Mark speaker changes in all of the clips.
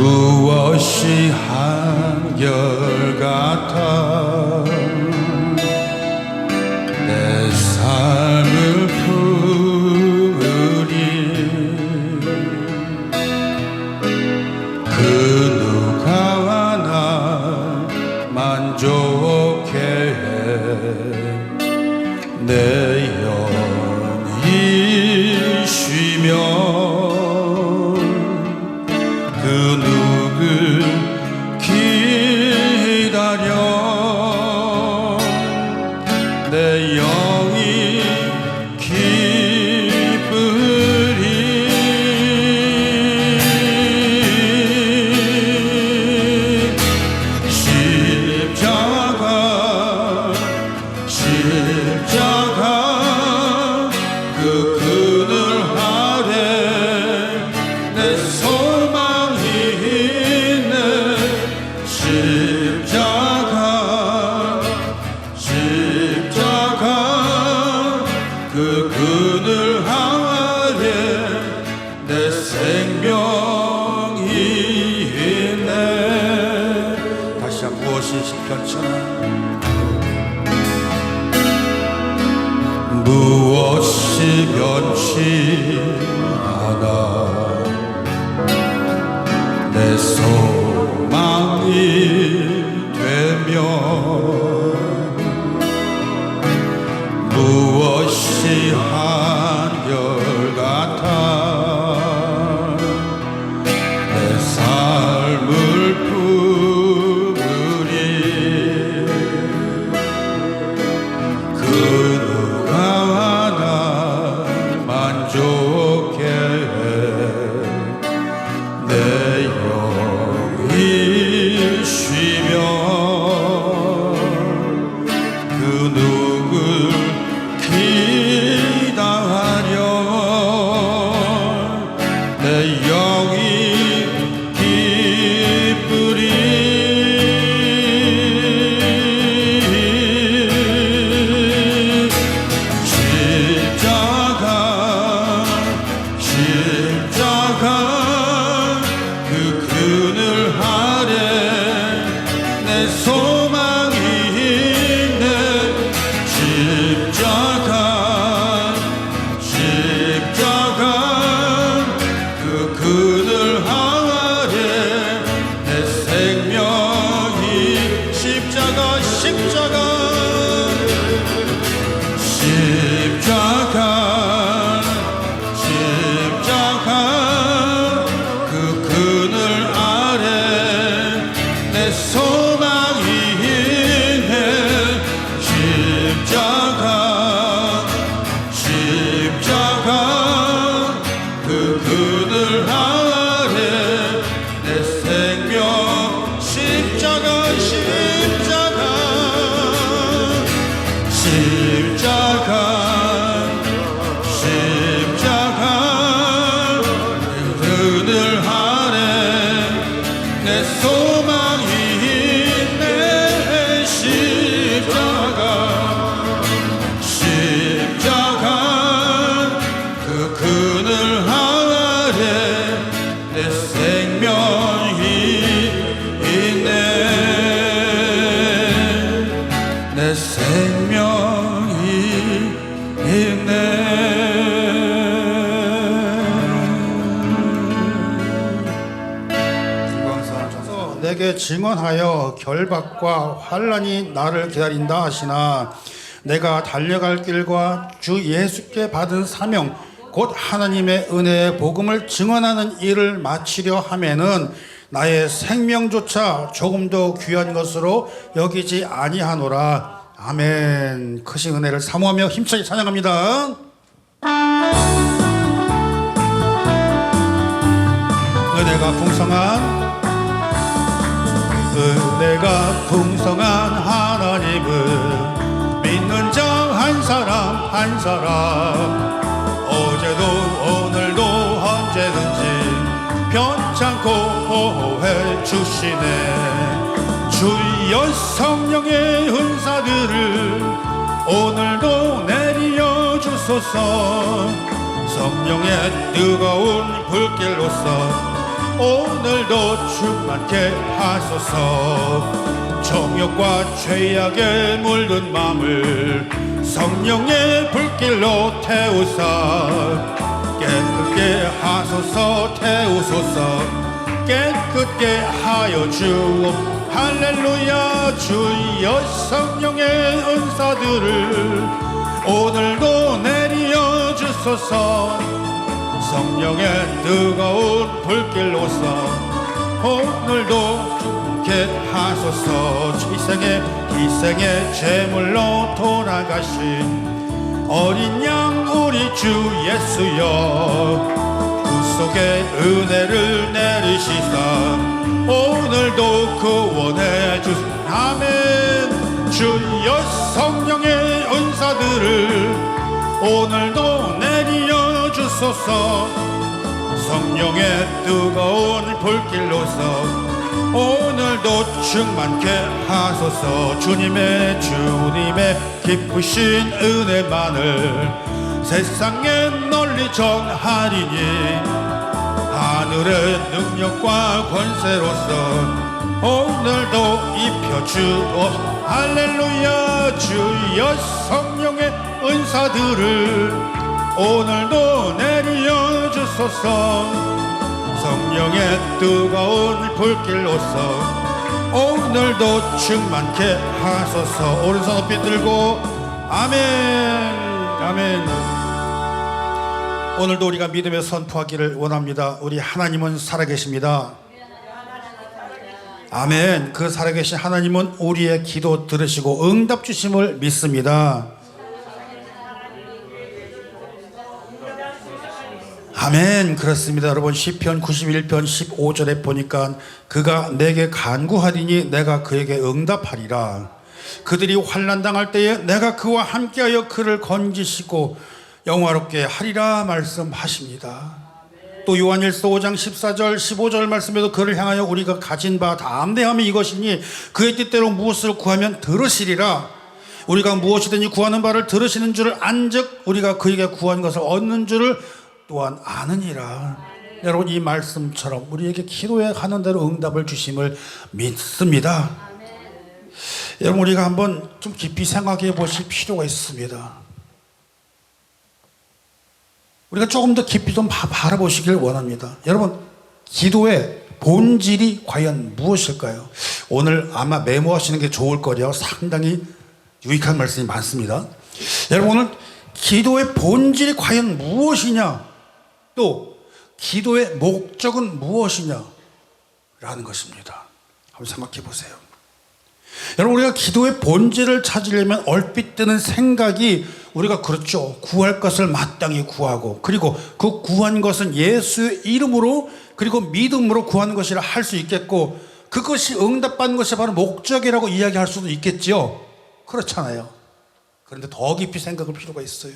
Speaker 1: 무엇이 한결같아 내 삶을 품으리 그 누가 나 만족해 내 영이 쉬며 그 누굴 기다려 내 영이 기쁘리 십자가 그 그늘 아래 내 소망이 있네 십자가 그 그늘 아래 내 생명이 있네. 다시 한번 무엇이 변치나 무엇이 변치 않아 내 소망이 되며 무엇이 한결같아 내 삶을 품으리 그 누가 나 만족해 내 영이 쉬며 그 누굴 기다려 내 영이 기쁘리 십자가 그 그늘 아래 내 소망이 있네 십자가 그 그늘 아래 내 생명이 십자가 그 그늘 아래 내 소망이 있네 십자가 그 그늘 아래 내 생명 십자가 그늘 아래 내 소망이 있네 십자가 그 그늘 아래 내 생명이 있네 내 생명이 있네.
Speaker 2: 내게 증언하여 결박과 환난이 나를 기다린다 하시나 내가 달려갈 길과 주 예수께 받은 사명 곧 하나님의 은혜의 복음을 증언하는 일을 마치려 하면은 나의 생명조차 조금도 귀한 것으로 여기지 아니하노라. 아멘. 크신 은혜를 사모하며 힘차게 찬양합니다. 은혜가 풍성한 하나님을 믿는 자 한 사람 어제도 오늘도 언제든지 변찮고 보호해 주시네. 주여 성령의 은사들을 오늘도 내려 주소서. 성령의 뜨거운 불길로서 오늘도 충만케 하소서. 정욕과 죄악에 물든 마음을 성령의 불길로 태우사 깨끗게 하소서. 태우소서. 깨끗게 하여 주옵. 할렐루야. 주여 성령의 은사들을 오늘도 내려 주소서. 성령의 뜨거운 불길로서 오늘도 죽게 하소서. 희생의 제물로 돌아가신 어린 양 우리 주 예수여, 구속의 은혜를 내리시사 오늘도 구원해 주소. 아멘. 주여 성령의 은사들을 오늘도 내려 주소서. 성령의 뜨거운 불길로서 오늘도 충만케 하소서. 주님의 기쁘신 은혜만을 세상에 널리 전하리니 하늘의 능력과 권세로서 오늘도 입혀주옵. 할렐루야. 주여 성령의 은사들을 오늘도 내려 주소서. 성령의 뜨거운 불길로서 오늘도 충만케 하소서. 오른손 높이 들고 아멘. 아멘. 오늘도 우리가 믿음에 선포하기를 원합니다. 우리 하나님은 살아계십니다. 아멘. 그 살아계신 하나님은 우리의 기도 들으시고 응답 주심을 믿습니다. 아멘. 그렇습니다. 여러분, 시편 91편 15절에 보니까 그가 내게 간구하리니 내가 그에게 응답하리라. 그들이 환난 당할 때에 내가 그와 함께하여 그를 건지시고 영화롭게 하리라 말씀하십니다. 또 요한일서 5장 14절 15절 말씀에도 그를 향하여 우리가 가진 바 담대함이 이것이니 그의 뜻대로 무엇을 구하면 들으시리라. 우리가 무엇이든지 구하는 바를 들으시는 줄을 안즉 우리가 그에게 구한 것을 얻는 줄을 또한 아느니라. 여러분, 이 말씀처럼 우리에게 기도해 가는 대로 응답을 주심을 믿습니다. 여러분, 우리가 한번 좀 깊이 생각해 보실 필요가 있습니다. 우리가 조금 더 깊이 좀 바라보시길 원합니다. 여러분, 기도의 본질이 과연 무엇일까요? 오늘 아마 메모하시는 게 좋을 거예요. 상당히 유익한 말씀이 많습니다. 여러분, 오늘 기도의 본질이 과연 무엇이냐, 또 기도의 목적은 무엇이냐 라는 것입니다. 한번 생각해 보세요. 여러분, 우리가 기도의 본질을 찾으려면 얼핏 드는 생각이 우리가 그렇죠. 구할 것을 마땅히 구하고, 그리고 그 구한 것은 예수의 이름으로 그리고 믿음으로 구하는 것이라 할 수 있겠고, 그것이 응답받는 것이 바로 목적이라고 이야기할 수도 있겠죠. 그렇잖아요. 그런데 더 깊이 생각할 필요가 있어요.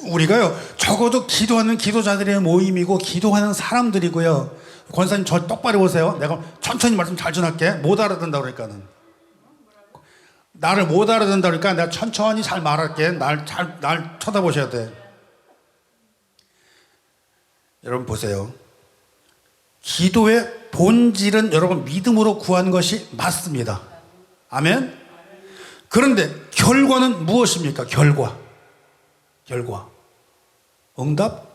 Speaker 2: 우리가요, 적어도 기도하는 기도자들의 모임이고 기도하는 사람들이고요. 권사님, 저 똑바로 보세요. 내가 천천히 말씀 잘 전할게. 못 알아듣는다 그러니까는. 나를 못 알아듣는다 그러니까 내가 천천히 잘 말할게. 날 쳐다보셔야 돼. 여러분 보세요. 기도의 본질은 여러분 믿음으로 구하는 것이 맞습니다. 아멘. 그런데 결과는 무엇입니까? 결과. 응답?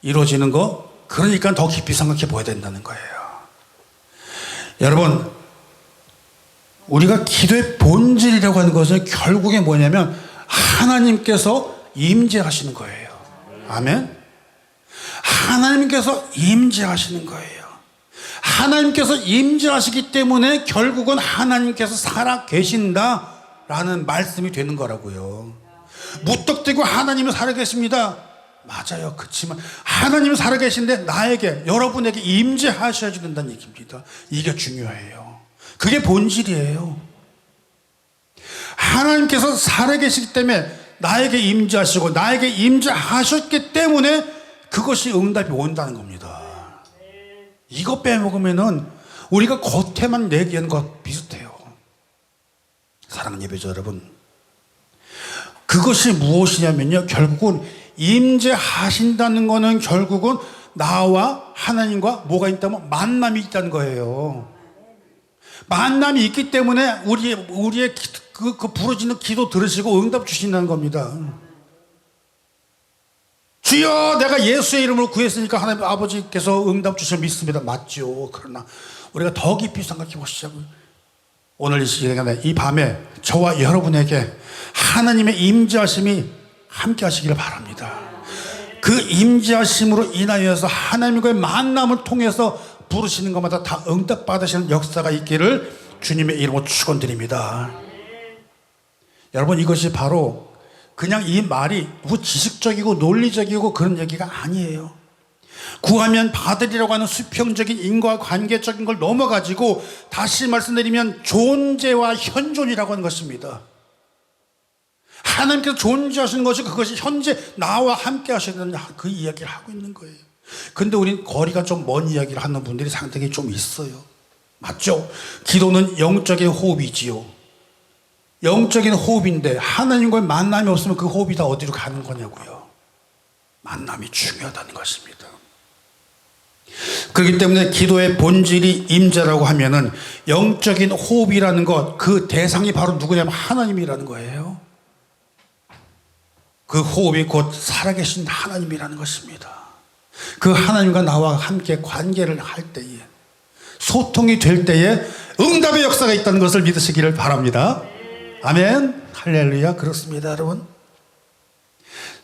Speaker 2: 이루어지는 거? 그러니까 더 깊이 생각해 보야 된다는 거예요. 여러분, 우리가 기도의 본질이라고 하는 것은 결국에 뭐냐면 하나님께서 임재하시는 거예요. 아멘. 하나님께서 임재하시는 거예요. 하나님께서 임재하시기 때문에 결국은 하나님께서 살아 계신다라는 말씀이 되는 거라고요. 무턱대고 하나님은 살아 계십니다. 맞아요. 그렇지만 하나님은 살아 계신데 나에게, 여러분에게 임재하셔야 된다는 얘기입니다. 이게 중요해요. 그게 본질이에요. 하나님께서 살아계시기 때문에 나에게 임재하시고 나에게 임재하셨기 때문에 그것이 응답이 온다는 겁니다. 이거 빼먹으면은 우리가 겉에만 얘기하는 것 비슷해요. 사랑하는 예배자 여러분, 그것이 무엇이냐면요, 결국은 임재하신다는 거는 결국은 나와 하나님과 뭐가 있다면 만남이 있다는 거예요. 만남이 있기 때문에 우리의 그 부르짖는 기도 들으시고 응답 주신다는 겁니다. 주여 내가 예수의 이름으로 구했으니까 하나님 아버지께서 응답 주실 믿습니다. 맞죠. 그러나 우리가 더 깊이 생각해 보시자고요. 오늘 이 시간에 이 밤에 저와 여러분에게 하나님의 임재하심이 함께 하시기를 바랍니다. 그 임재하심으로 인하여서 하나님과의 만남을 통해서 부르시는 것마다 다 응답 받으시는 역사가 있기를 주님의 이름으로 축원드립니다. 여러분 이것이 바로 그냥 이 말이 지식적이고 논리적이고 그런 얘기가 아니에요. 구하면 받으리라고 하는 수평적인 인과관계적인 걸 넘어가지고 다시 말씀드리면 존재와 현존이라고 하는 것입니다. 하나님께서 존재하시는 것이 그것이 현재 나와 함께 하시는 그 이야기를 하고 있는 거예요. 근데 우린 거리가 좀 먼 이야기를 하는 분들이 상당히 좀 있어요. 맞죠? 기도는 영적인 호흡이지요. 영적인 호흡인데 하나님과의 만남이 없으면 그 호흡이 다 어디로 가는 거냐고요. 만남이 중요하다는 것입니다. 그렇기 때문에 기도의 본질이 임재라고 하면은 영적인 호흡이라는 것, 그 대상이 바로 누구냐면 하나님이라는 거예요. 그 호흡이 곧 살아계신 하나님이라는 것입니다. 그 하나님과 나와 함께 관계를 할 때에, 소통이 될 때에 응답의 역사가 있다는 것을 믿으시기를 바랍니다. 아멘. 할렐루야. 그렇습니다, 여러분.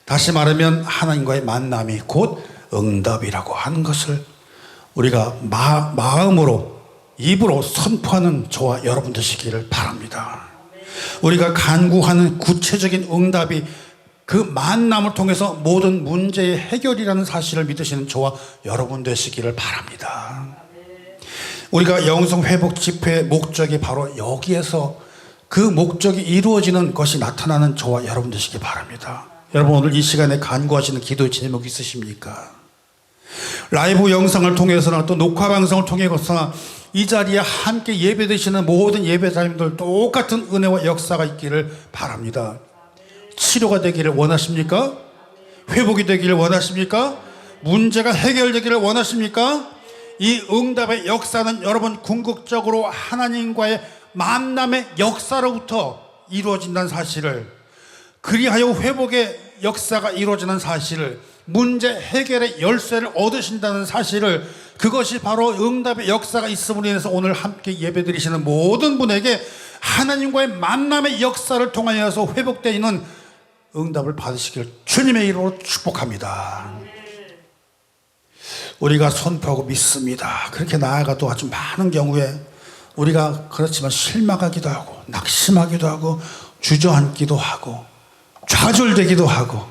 Speaker 2: 다시 말하면 하나님과의 만남이 곧 응답이라고 하는 것을 우리가 마음으로, 입으로 선포하는 저와 여러분 되시기를 바랍니다. 우리가 간구하는 구체적인 응답이 그 만남을 통해서 모든 문제의 해결이라는 사실을 믿으시는 저와 여러분 되시기를 바랍니다. 우리가 영성회복 집회의 목적이 바로 여기에서 그 목적이 이루어지는 것이 나타나는 저와 여러분 되시기 바랍니다. 여러분 오늘 이 시간에 간구하시는 기도의 제목이 있으십니까? 라이브 영상을 통해서나 또 녹화 방송을 통해서나 이 자리에 함께 예배드리시는 모든 예배자님들 똑같은 은혜와 역사가 있기를 바랍니다. 치료가 되기를 원하십니까? 회복이 되기를 원하십니까? 문제가 해결되기를 원하십니까? 이 응답의 역사는 여러분 궁극적으로 하나님과의 만남의 역사로부터 이루어진다는 사실을, 그리하여 회복의 역사가 이루어지는 사실을, 문제 해결의 열쇠를 얻으신다는 사실을, 그것이 바로 응답의 역사가 있음으로 인해서 오늘 함께 예배드리시는 모든 분에게 하나님과의 만남의 역사를 통하여서 회복되어 있는 응답을 받으시기를 주님의 이름으로 축복합니다. 우리가 선포하고 믿습니다. 그렇게 나아가도 아주 많은 경우에 우리가 그렇지만 실망하기도 하고 낙심하기도 하고 주저앉기도 하고 좌절되기도 하고,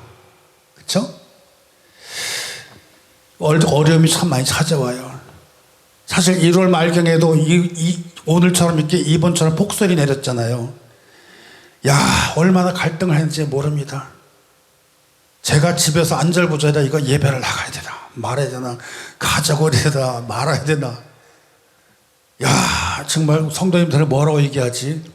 Speaker 2: 그렇죠? 어려움이 참 많이 찾아와요. 사실 1월 말경에도 오늘처럼 이렇게 이번처럼 폭설이 내렸잖아요. 야, 얼마나 갈등을 했는지 모릅니다. 제가 집에서 안절부절하다 이거 예배를 나가야 되나 말아야 되나, 가자고 해야 되나 말아야 되나. 야, 정말 성도님들 뭐라고 얘기하지?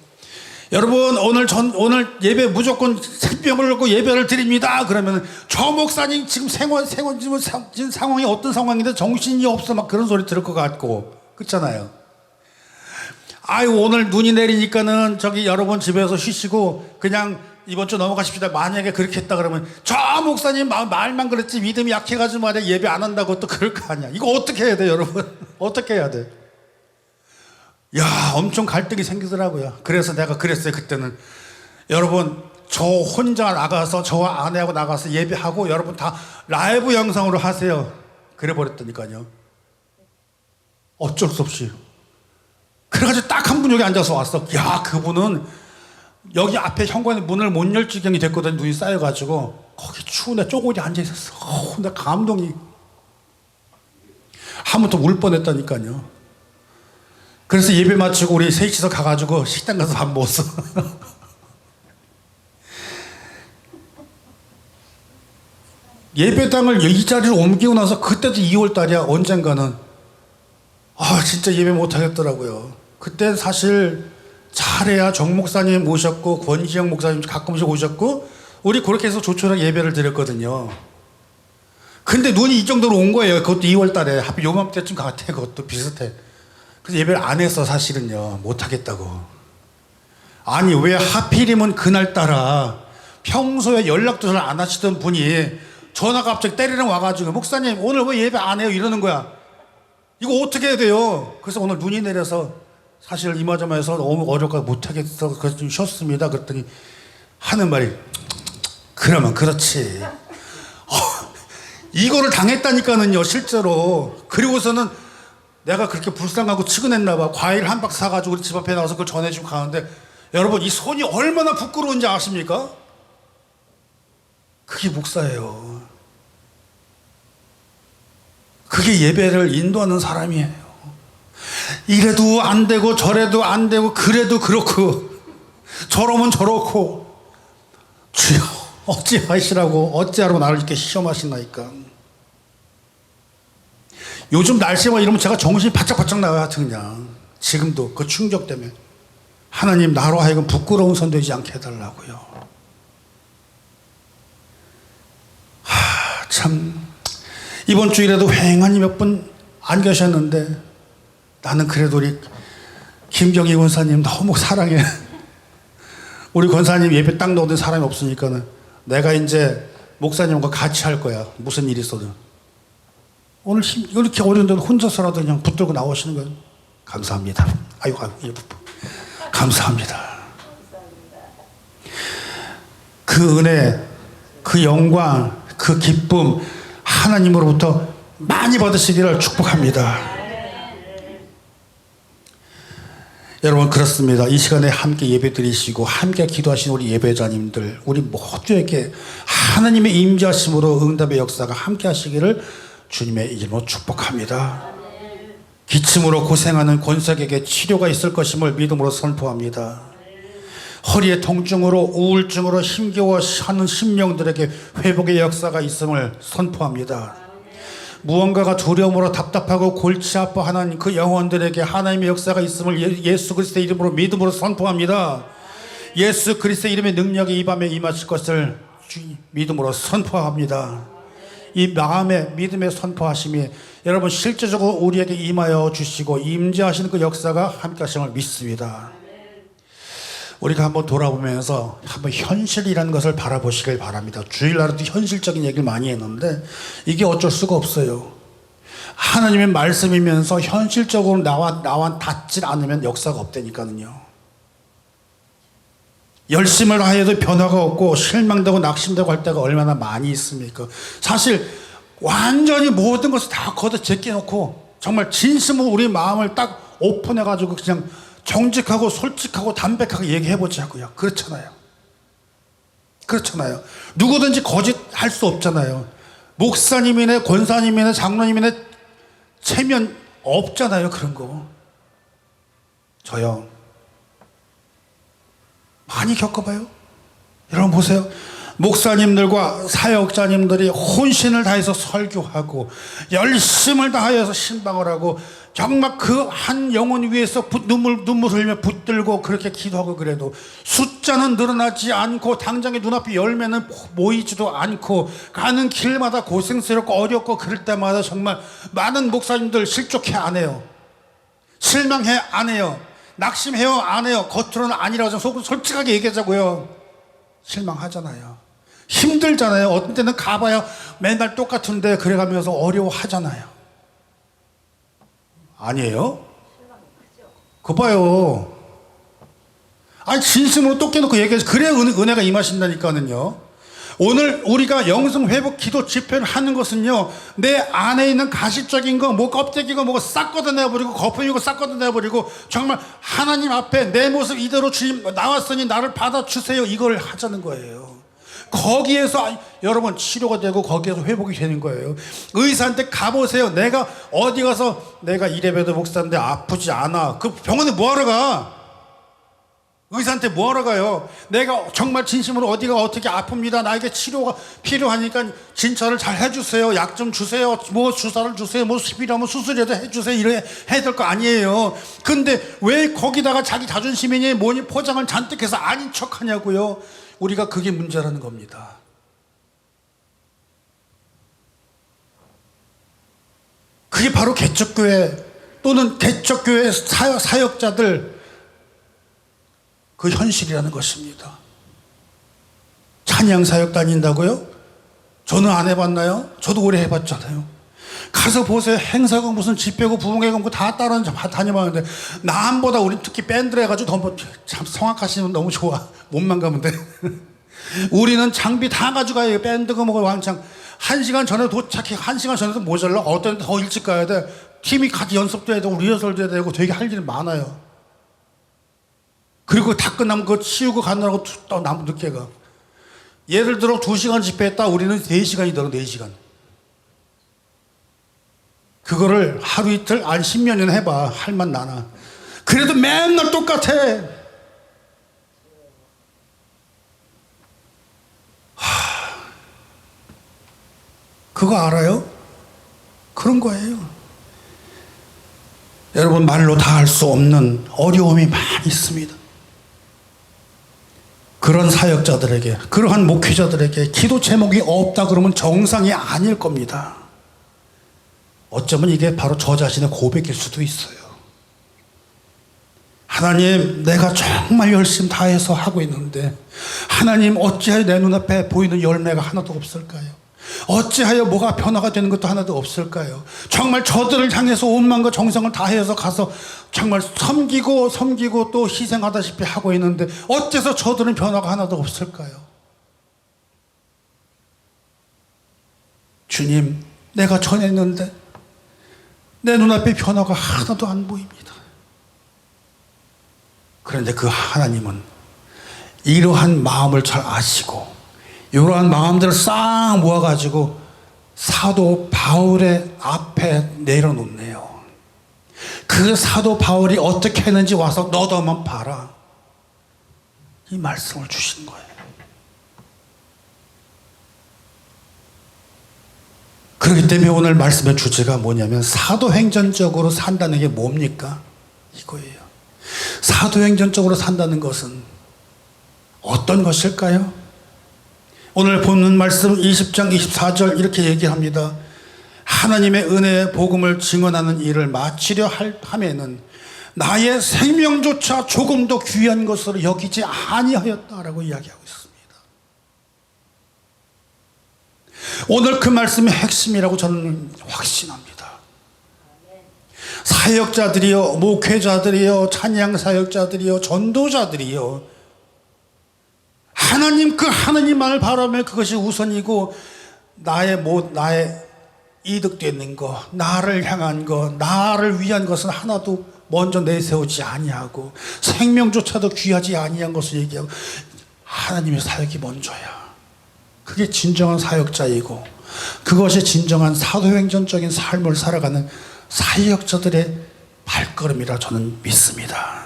Speaker 2: 여러분 오늘 예배 무조건 새벽을 놓고 예배를 드립니다. 그러면 저 목사님 지금 지금 상황이 어떤 상황인데 정신이 없어 막 그런 소리 들을 것 같고 그렇잖아요. 아유 오늘 눈이 내리니까는 저기 여러분 집에서 쉬시고 그냥 이번 주 넘어가십시다. 만약에 그렇게 했다 그러면 저 목사님 말만 그랬지 믿음이 약해가지고 말이야 예배 안 한다고 또 그럴 거 아니야. 이거 어떻게 해야 돼 여러분? 어떻게 해야 돼? 야, 엄청 갈등이 생기더라고요. 그래서 내가 그랬어요, 그때는. 여러분, 저 혼자 나가서, 저와 아내하고 나가서 예배하고, 여러분 다 라이브 영상으로 하세요. 그래 버렸다니까요. 어쩔 수 없이. 그래가지고 딱 한 분 여기 앉아서 왔어. 야, 그분은 여기 앞에 현관에 문을 못 열 지경이 됐거든, 눈이 쌓여가지고. 거기 추운데 쪼고리 앉아있었어. 나 감동이. 한번더 울 뻔했다니까요. 그래서 예배 마치고 우리 셋이서 가가지고 식당 가서 밥 먹었어. 예배당을 이 자리로 옮기고 나서 그때도 2월달이야. 언젠가는 진짜 예배 못하겠더라고요. 그때 사실 잘해야 정 목사님 모셨고 권지영 목사님 가끔씩 오셨고 우리 그렇게 해서 조촐하게 예배를 드렸거든요. 근데 눈이 이 정도로 온 거예요. 그것도 2월 달에. 하필 요맘때쯤 같아. 그것도 비슷해. 그래서 예배를 안 했어, 사실은요. 못 하겠다고. 아니, 왜 하필이면 그날따라 평소에 연락도 잘 안 하시던 분이 전화가 갑자기 때리랑 와가지고, 목사님, 오늘 왜 예배 안 해요? 이러는 거야. 이거 어떻게 해야 돼요? 그래서 오늘 눈이 내려서 사실 이마저마해서 너무 어려워 못 하겠어. 그래서 좀 쉬었습니다. 그랬더니 하는 말이, 그러면 그렇지. 이거를 당했다니까는요, 실제로. 그리고서는 내가 그렇게 불쌍하고 측은했나 봐. 과일 한 박스 사가지고 집 앞에 나와서 그걸 전해주고 가는데, 여러분, 이 손이 얼마나 부끄러운지 아십니까? 그게 목사예요. 그게 예배를 인도하는 사람이에요. 이래도 안 되고 저래도 안 되고 그래도 그렇고 저러면 저렇고, 주여 어찌하시라고, 어찌하라고 나를 이렇게 시험하시나이까. 요즘 날씨만 이러면 제가 정신이 바짝바짝 나와요. 하여튼 그냥 지금도 그 충격 때문에 하나님, 나로 하여금 부끄러운 손 되지 않게 해달라고요. 참, 이번 주일에도 휑하니 몇 분 안 계셨는데 나는 그래도 우리 김경희 권사님 너무 사랑해. 우리 권사님 예배 딱 넣어둔 사람이 없으니까는 내가 이제 목사님과 같이 할 거야. 무슨 일이 있어도. 오늘 이렇게 어려운데 혼자서라도 그냥 붙들고 나오시는 거예요. 감사합니다. 아이고, 감사합니다. 그 은혜, 그 영광, 그 기쁨 하나님으로부터 많이 받으시기를 축복합니다. 여러분, 그렇습니다. 이 시간에 함께 예배 드리시고 함께 기도하신 우리 예배자님들, 우리 모두에게 하나님의 임재하심으로 응답의 역사가 함께 하시기를 주님의 이름으로 축복합니다. 기침으로 고생하는 권석에게 치료가 있을 것임을 믿음으로 선포합니다. 허리의 통증으로, 우울증으로 힘겨워하는 심령들에게 회복의 역사가 있음을 선포합니다. 무언가가 두려움으로 답답하고 골치 아파하는 그 영혼들에게 하나님의 역사가 있음을 예수 그리스도의 이름으로 믿음으로 선포합니다. 예수 그리스도의 이름의 능력이 이 밤에 임하실 것을 믿음으로 선포합니다. 이 마음의 믿음의 선포하심이 여러분 실제적으로 우리에게 임하여 주시고 임재하시는 그 역사가 함께 하심을 믿습니다. 우리가 한번 돌아보면서 한번 현실이라는 것을 바라보시길 바랍니다. 주일날에도 현실적인 얘기를 많이 했는데 이게 어쩔 수가 없어요. 하나님의 말씀이면서 현실적으로 나와 닿지 않으면 역사가 없다니까요. 열심을 하여도 변화가 없고 실망되고 낙심되고 할 때가 얼마나 많이 있습니까? 사실 완전히 모든 것을 다 걷어 제껴놓고 정말 진심으로 우리 마음을 딱 오픈해가지고 그냥 정직하고 솔직하고 담백하게 얘기해보자고요. 그렇잖아요. 그렇잖아요. 누구든지 거짓할 수 없잖아요. 목사님이네 권사님이네 장로님이네 체면 없잖아요. 그런 거. 저요. 많이 겪어봐요. 여러분 보세요. 목사님들과 사역자님들이 혼신을 다해서 설교하고 열심을 다하여서 신방을 하고 정말 그 한 영혼 위에서 눈물 흘리며 붙들고 그렇게 기도하고 그래도 숫자는 늘어나지 않고 당장의 눈앞에 열매는 모이지도 않고 가는 길마다 고생스럽고 어렵고 그럴 때마다 정말 많은 목사님들 실족해 안 해요. 실망해 안 해요. 낙심해요 안 해요. 겉으로는 아니라고 속으로 솔직하게 얘기하자고요. 실망하잖아요. 힘들잖아요. 어떤 때는 가봐야 맨날 똑같은데 그래가면서 어려워하잖아요. 아니에요? 그거 봐요. 아니 진심으로 똑 깨놓고 얘기해서 그래야 은혜가 임하신다니까는요. 오늘 우리가 영성회복 기도 집회를 하는 것은요, 내 안에 있는 가시적인 거, 뭐 껍데기가 뭐가 싹 걷어내버리고 거품이고 싹 걷어내버리고 정말 하나님 앞에 내 모습 이대로 주님 나왔으니 나를 받아주세요, 이걸 하자는 거예요. 거기에서 여러분 치료가 되고 거기에서 회복이 되는 거예요. 의사한테 가보세요. 내가 어디 가서 내가 이래봬도 목사인데 아프지 않아. 그 병원에 뭐하러 가? 의사한테 뭐하러 가요? 내가 정말 진심으로 어디가 어떻게 아픕니다. 나에게 치료가 필요하니까 진찰을 잘 해주세요. 약 좀 주세요. 뭐 주사를 주세요. 뭐 필요하면 수술이라도 해주세요. 이래 해야 될 거 아니에요. 근데 왜 거기다가 자기 자존심이니 뭐니 포장을 잔뜩 해서 아닌 척 하냐고요. 우리가 그게 문제라는 겁니다. 그게 바로 개척교회 또는 개척교회 사역자들 그 현실이라는 것입니다. 찬양 사역 다닌다고요? 저는 안 해봤나요? 저도 오래 해봤잖아요. 가서 보세요. 행사고 무슨 집회고 부흥회고 다 따라 다녀봤는데 남보다 우리 특히 밴드를 해가지고 참 성악하시면 너무 좋아. 몸만 가면 돼. 우리는 장비 다 가져가요. 밴드가 뭐가 왕창 1시간 전에 도착해. 1시간 전에도 모자라. 어떤 더 일찍 가야 돼. 팀이 같이 연습도 해야 되고 리허설도 해야 되고 되게 할 일이 많아요. 그리고 다 끝나면 그거 치우고 가느라고 또 나무 늦게 가. 예를 들어 2시간 집회했다. 우리는 4시간이더라고. 4시간. 그거를 하루 이틀 아니 10년이나 해봐. 할만 나나. 그래도 맨날 똑같아. 그거 알아요? 그런 거예요. 여러분 말로 다 할 수 없는 어려움이 많이 있습니다. 그런 사역자들에게 그러한 목회자들에게 기도 제목이 없다 그러면 정상이 아닐 겁니다. 어쩌면 이게 바로 저 자신의 고백일 수도 있어요. 하나님 내가 정말 열심히 다해서 하고 있는데 하나님 어찌하여 내 눈앞에 보이는 열매가 하나도 없을까요? 어찌하여 뭐가 변화가 되는 것도 하나도 없을까요? 정말 저들을 향해서 온 마음과 정성을 다해서 가서 정말 섬기고 또 희생하다시피 하고 있는데 어째서 저들은 변화가 하나도 없을까요? 주님 내가 전했는데 내 눈앞에 변화가 하나도 안 보입니다. 그런데 그 하나님은 이러한 마음을 잘 아시고 이러한 마음들을 싹 모아가지고 사도 바울의 앞에 내려놓네요. 그 사도 바울이 어떻게 했는지 와서 너도 한번 봐라. 이 말씀을 주신 거예요. 그렇기 때문에 오늘 말씀의 주제가 뭐냐면 사도행전적으로 산다는 게 뭡니까? 이거예요. 사도행전적으로 산다는 것은 어떤 것일까요? 오늘 보는 말씀 20장 24절 이렇게 얘기합니다. 하나님의 은혜의 복음을 증언하는 일을 마치려 하면은 나의 생명조차 조금 더 귀한 것으로 여기지 아니하였다라고 이야기하고 있습니다. 오늘 그 말씀의 핵심이라고 저는 확신합니다. 사역자들이요, 목회자들이요, 찬양 사역자들이요, 전도자들이요, 하나님 그 하나님만을 바라며 그것이 우선이고 나의 이득되는 거, 나를 향한 거, 나를 위한 것은 하나도 먼저 내세우지 아니하고 생명조차도 귀하지 아니한 것을 얘기하고 하나님의 사역이 먼저야. 그게 진정한 사역자이고 그것이 진정한 사도행전적인 삶을 살아가는 사역자들의 발걸음이라 저는 믿습니다.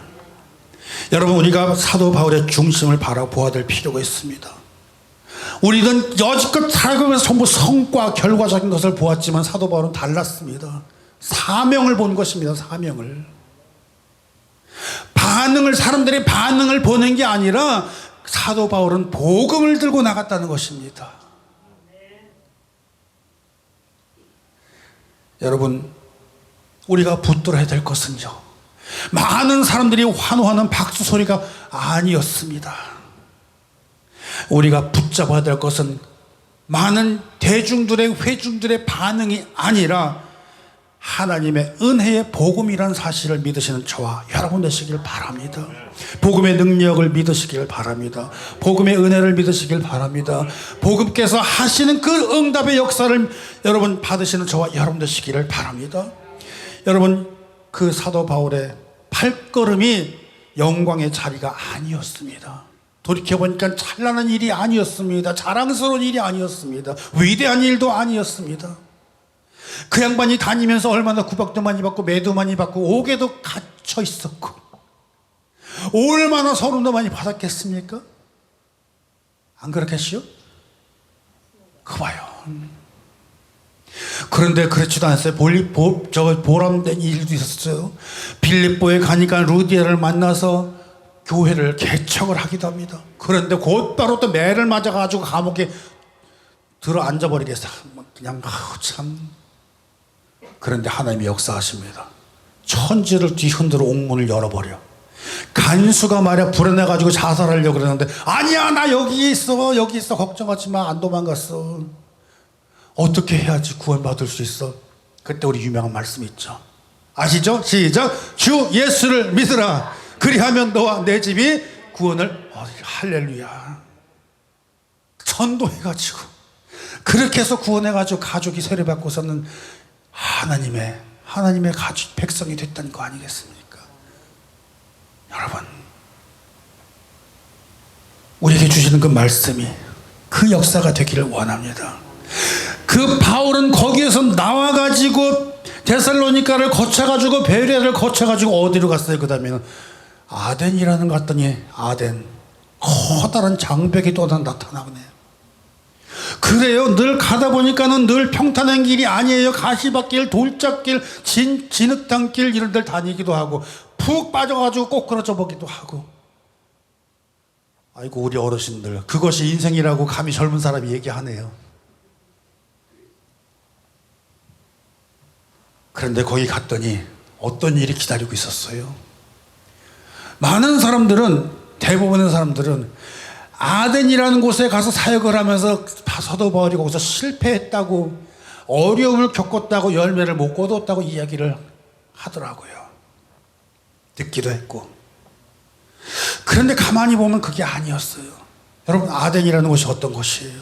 Speaker 2: 여러분 우리가 사도 바울의 중심을 바라보아야 될 필요가 있습니다. 우리는 여지껏 살아가면서 전부 성과 결과적인 것을 보았지만 사도 바울은 달랐습니다. 사명을 본 것입니다. 사명을. 사람들의 반응을 보는 게 아니라 사도 바울은 복음을 들고 나갔다는 것입니다. 여러분 우리가 붙들어야 될 것은요, 많은 사람들이 환호하는 박수 소리가 아니었습니다. 우리가 붙잡아야 될 것은 많은 회중들의 반응이 아니라 하나님의 은혜의 복음이라는 사실을 믿으시는 저와 여러분 되시길 바랍니다. 복음의 능력을 믿으시길 바랍니다. 복음의 은혜를 믿으시길 바랍니다. 복음께서 하시는 그 응답의 역사를 여러분 받으시는 저와 여러분 되시기를 바랍니다. 여러분 그 사도 바울의 발걸음이 영광의 자리가 아니었습니다. 돌이켜보니까 찬란한 일이 아니었습니다. 자랑스러운 일이 아니었습니다. 위대한 일도 아니었습니다. 그 양반이 다니면서 얼마나 구박도 많이 받고 매도 많이 받고 옥에도 갇혀 있었고 얼마나 서름도 많이 받았겠습니까? 안 그렇겠어요? 그 봐요. 그런데 그렇지도 않았어요. 보람된 일도 있었어요. 빌립보에 가니까 루디아를 만나서 교회를 개척을 하기도 합니다. 그런데 곧바로 또 매를 맞아가지고 감옥에 들어 앉아버리겠어. 그냥 참 그런데 하나님이 역사하십니다. 천지를 뒤흔들어 옥문을 열어버려. 간수가 말이야 불어내가지고 자살하려고 그러는데 아니야 나 여기 있어 걱정하지 마 안 도망갔어. 어떻게 해야지 구원받을 수 있어? 그때 우리 유명한 말씀이 있죠. 아시죠? 시작. 주 예수를 믿으라. 그리하면 너와 내 집이 구원을 할렐루야. 전도해가지고 그렇게 해서 구원해가지고 가족이 세례받고서는 하나님의 가족 백성이 됐다는 거 아니겠습니까? 여러분 우리에게 주시는 그 말씀이 그 역사가 되기를 원합니다. 그 바울은 거기에서 나와가지고 데살로니가를 거쳐가지고 베레아를 거쳐가지고 어디로 갔어요? 그 다음에는 아덴이라는 거 갔더니 아덴 커다란 장벽이 또 나타나네. 그래요. 늘 가다 보니까는 늘 평탄한 길이 아니에요. 가시밭길, 돌짝길, 진흙탕길 이런 데를 다니기도 하고 푹 빠져가지고 꼬꾸라져 보기도 하고. 아이고 우리 어르신들 그것이 인생이라고 감히 젊은 사람이 얘기하네요. 그런데 거기 갔더니 어떤 일이 기다리고 있었어요. 많은 사람들은 대부분의 사람들은 아덴이라는 곳에 가서 사역을 하면서 사도 바울이 거기서 실패했다고 어려움을 겪었다고 열매를 못 거뒀다고 이야기를 하더라고요. 듣기도 했고. 그런데 가만히 보면 그게 아니었어요. 여러분 아덴이라는 곳이 어떤 곳이에요?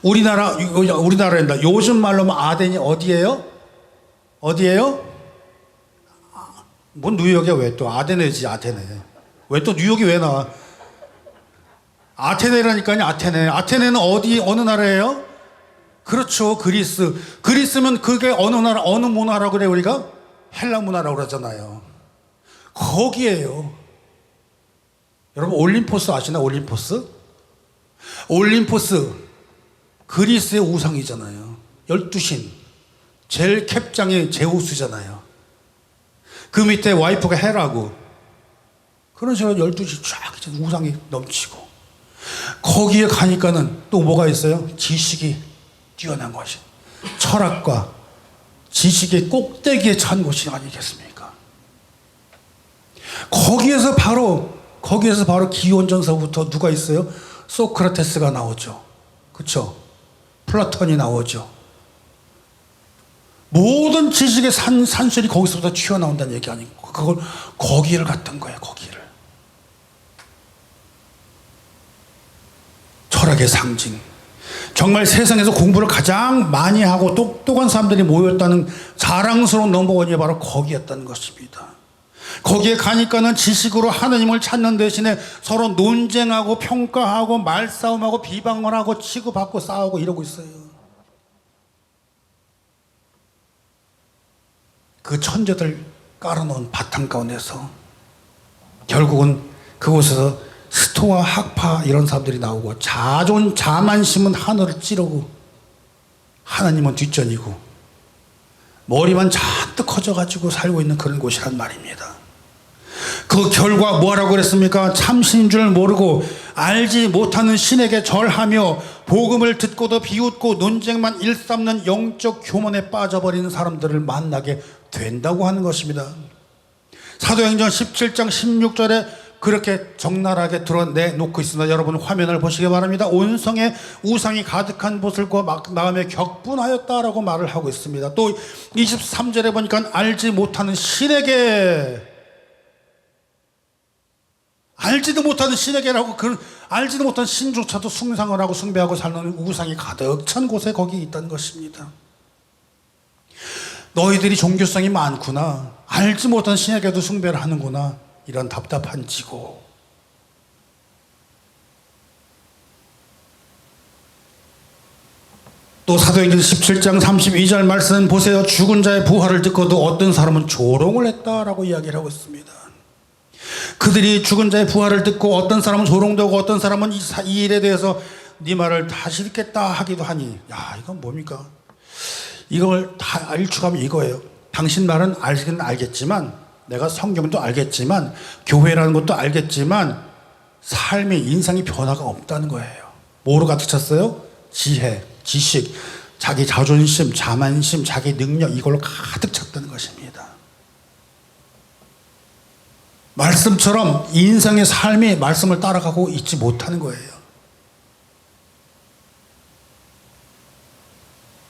Speaker 2: 우리나라입니다. 요즘 말로 하면 아덴이 어디예요? 어디예요? 뭐 뉴욕에 왜 또 아테네지 아테네. 왜 또 뉴욕이 왜 나와? 아테네라니까요. 아테네는 어느 나라예요? 그렇죠. 그리스면 그게 어느 문화라고 그래 우리가? 헬라 문화라고 그러잖아요. 거기에요. 여러분 올림포스 아시나? 올림포스 그리스의 우상이잖아요. 12신 제일 캡장이 제우스잖아요. 그 밑에 와이프가 헤라고. 그런 식으로 12시 쫙 우상이 넘치고 거기에 가니까는 또 뭐가 있어요? 지식이 뛰어난 것이 철학과 지식의 꼭대기에 찬 곳이 아니겠습니까? 거기에서 바로 기원전서부터 누가 있어요? 소크라테스가 나오죠. 그렇죠? 플라톤이 나오죠. 모든 지식의 산술이 거기서부터 튀어나온다는 얘기 아니고 그걸 거기를 갔던 거예요. 거기를. 철학의 상징. 정말 세상에서 공부를 가장 많이 하고 똑똑한 사람들이 모였다는 자랑스러운 넘버원이 바로 거기였다는 것입니다. 거기에 가니까는 지식으로 하나님을 찾는 대신에 서로 논쟁하고 평가하고 말싸움하고 비방을 하고 치고받고 싸우고 이러고 있어요. 그 천재들 깔아놓은 바탕 가운데서 결국은 그곳에서 스토아 학파 이런 사람들이 나오고 자만심은 하늘을 찌르고 하나님은 뒷전이고 머리만 잔뜩 커져가지고 살고 있는 그런 곳이란 말입니다. 그 결과 뭐라고 그랬습니까? 참신인 줄 모르고 알지 못하는 신에게 절하며 복음을 듣고도 비웃고 논쟁만 일삼는 영적 교만에 빠져버리는 사람들을 만나게 된다고 하는 것입니다. 사도행전 17장 16절에 그렇게 적나라하게 드러내놓고 있습니다. 여러분 화면을 보시기 바랍니다. 온성에 우상이 가득한 보슬과 마음에 격분하였다라고 말을 하고 있습니다. 또 23절에 보니까 알지도 못하는 신에게라고 알지도 못한 신조차도 숭상을 하고 숭배하고 살는 우상이 가득 찬 곳에 거기 있다는 것입니다. 너희들이 종교성이 많구나. 알지 못한 신에게도 숭배를 하는구나. 이런 답답한 지고. 또 사도행전 17장 32절 말씀 보세요. 죽은 자의 부활을 듣고도 어떤 사람은 조롱을 했다라고 이야기를 하고 있습니다. 그들이 죽은 자의 부활을 듣고 어떤 사람은 조롱되고 어떤 사람은 이 일에 대해서 네 말을 다시 듣겠다 하기도 하니 야 이건 뭡니까? 이걸 다 일축하면 이거예요. 당신 말은 알긴 알겠지만 내가 성경도 알겠지만 교회라는 것도 알겠지만 삶의 인상이 변화가 없다는 거예요. 뭐로 가득 찼어요? 지혜, 지식. 자기 자존심, 자만심, 자기 능력 이걸로 가득 찼다는 것입니다. 말씀처럼 인생의 삶이 말씀을 따라가고 있지 못하는 거예요.